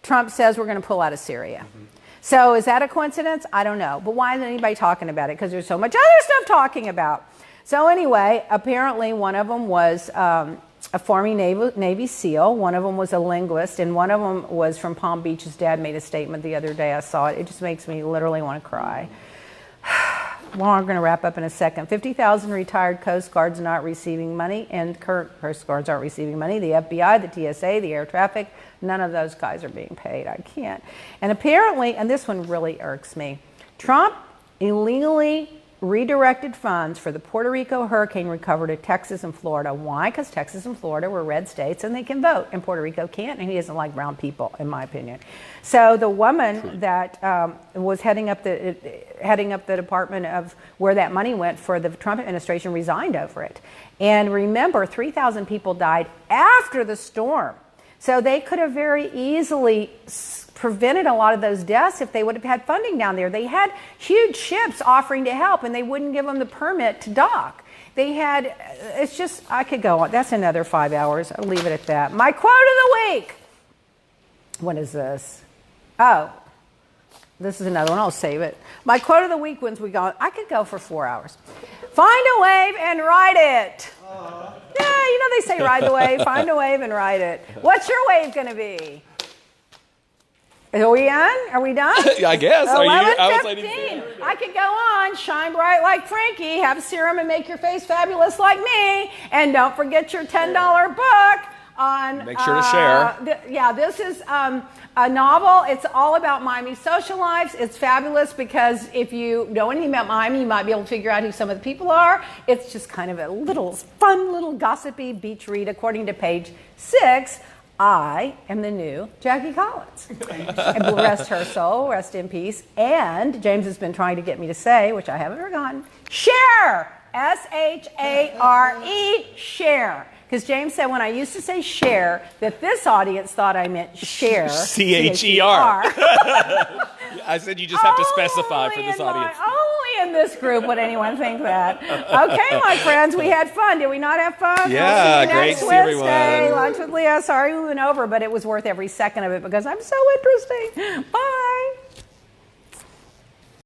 Trump says we're going to pull out of Syria. So is that a coincidence? I don't know. But why isn't anybody talking about it? Because there's so much other stuff talking about. So anyway, apparently one of them was a former Navy SEAL. One of them was a linguist. And one of them was from Palm Beach. His dad made a statement the other day. I saw it. It just makes me literally want to cry. Well, I'm going to wrap up in a second. 50,000 retired Coast Guards not receiving money, and current Coast Guards aren't receiving money. The FBI, the TSA, the air traffic, none of those guys are being paid. I can't. And apparently, and this one really irks me, Trump illegally redirected funds for the Puerto Rico hurricane recovery to Texas and Florida. Why? Because Texas and Florida were red states and they can vote, and Puerto Rico can't, and he doesn't like brown people, in my opinion. So the woman that was heading up the department of where that money went for the Trump administration resigned over it. And remember, 3,000 people died after the storm. So they could have very easily prevented a lot of those deaths if they would have had funding down there. They had huge ships offering to help, and they wouldn't give them the permit to dock. They had, it's just, I could go on. That's another 5 hours. I'll leave it at that. My quote of the week. What is this? Oh, this is another one. I'll save it. My quote of the week once we go, I could go for 4 hours. Find a wave and ride it. Yeah, they say ride the wave. Find a wave and ride it. What's your wave going to be? Are we on? Are we done? I guess. 11:15. I could go on. Shine bright like Frankie. Have serum and make your face fabulous like me. And don't forget your $10 book on. Make sure to share. This is a novel. It's all about Miami social lives. It's fabulous because if you know anything about Miami, you might be able to figure out who some of the people are. It's just kind of a little fun, little gossipy beach read. According to page 6. I am the new Jackie Collins. And rest her soul, rest in peace. And James has been trying to get me to say, which I haven't forgotten, share. S-H-A-R-E, share. Because James said when I used to say share, that this audience thought I meant share. C-H-E-R. I said you just have to specify for this audience. Only in this group would anyone think that. Okay, my friends, we had fun. Did we not have fun? Yeah, great to see everyone. Lunch with Leah. Sorry we went over, but it was worth every second of it because I'm so interesting. Bye.